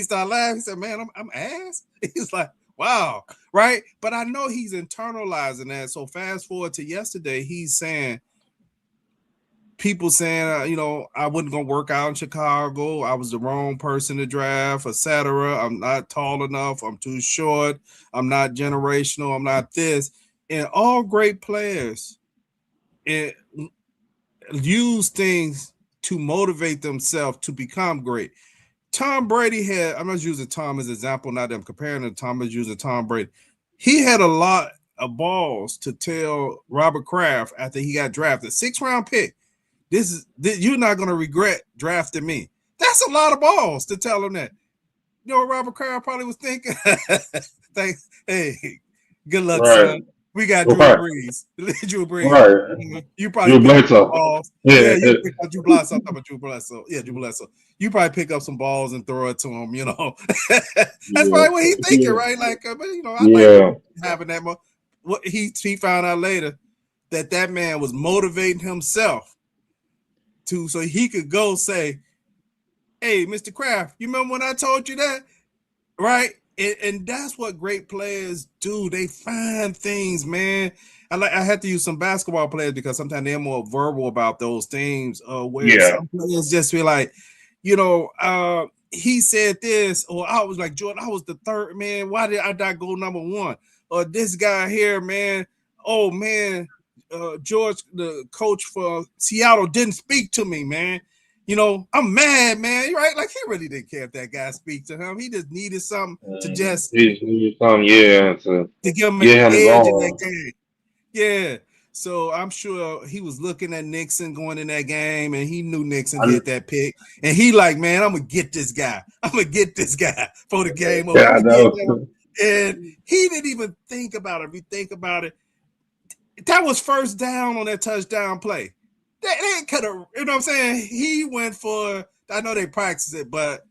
started laughing. He said, man, I'm ass. He's like, wow, right? But I know he's internalizing that. So fast forward to yesterday, he's saying, people saying, I wasn't going to work out in Chicago. I was the wrong person to draft, etc. I'm not tall enough. I'm too short. I'm not generational. I'm not this. And all great players use things to motivate themselves to become great. Tom Brady I'm not using Tom as an example, not that I'm comparing to Tom, I'm using Tom Brady. He had a lot of balls to tell Robert Kraft after he got drafted, 6th-round pick, you're not going to regret drafting me. That's a lot of balls to tell him that. You know what Robert Kraft probably was thinking? Hey, good luck, son. We got Drew Brees. Drew Brees. Right. You probably pick up some balls. Yeah, you pick up Drew Bledsoe. Drew Bledsoe. Yeah, Drew Bledsoe. You probably pick up some balls and throw it to him, That's probably what he's thinking, right? Like, but I like having that. What he found out later that man was motivating himself so he could go say, hey, Mr. Kraft, you remember when I told you that? Right? And that's what great players do. They find things, man. I had to use some basketball players because sometimes they're more verbal about those things. Where some players just be like, he said this, or I was like, Jordan, I was the third man. Why did I not go number 1? Or this guy here, man. Oh man, George, the coach for Seattle, didn't speak to me, man. I'm mad, man. Right? Like he really didn't care if that guy speak to him. He just needed something to just to give him an edge in that game. Yeah. So I'm sure he was looking at Nixon going in that game, and he knew Nixon hit that pick. And he like, man, I'm gonna get this guy. I'm gonna get this guy for the game. Yeah, I know. And he didn't even think about it. If you think about it, that was first down on that touchdown play. They could have, you know what I'm saying? He went for, I know they practiced it, but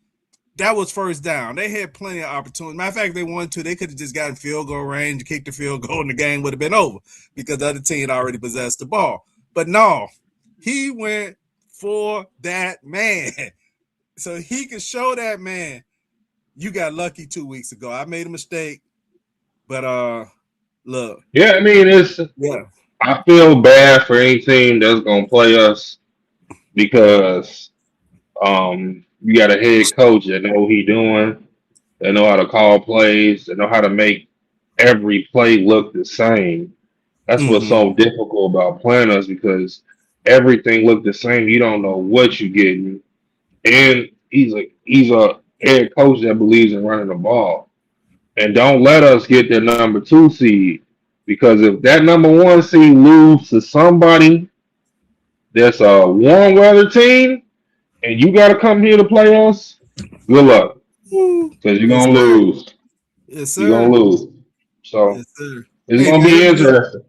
that was first down. They had plenty of opportunities. Matter of fact, they wanted to. They could have just gotten field goal range, kicked the field goal, and the game would have been over because the other team already possessed the ball. But no, he went for that man. So he could show that man, you got lucky 2 weeks ago. I made a mistake. But look, Yeah, I mean, yeah. I feel bad for any team that's gonna play us because you got a head coach that know what he doing, that know how to call plays, that know how to make every play look the same. That's what's Mm-hmm. so difficult about playing us because everything look the same. You don't know what you're getting, and he's a head coach that believes in running the ball. And don't let us get the number 2 seed because if that number 1 seed lose to somebody that's a warm weather team and you got to come here to play us, good luck Woo. because you're Yes, gonna sir. lose. Yes, You're sir. gonna lose. So Yes, sir. it's Hey gonna man, be interesting.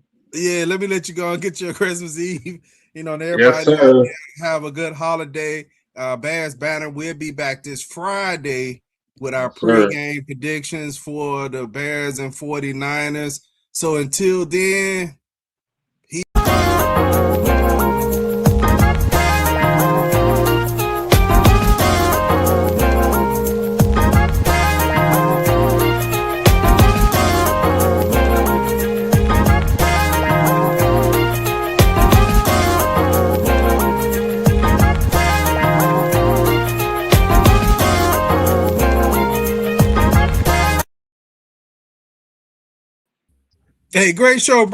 let me let you go and get your Christmas Eve. And Yes, everybody out sir. there have a good holiday. Bears Banner will be back this Friday with our Yes, sir. pregame predictions for the Bears and 49ers. So until then, hey, great show.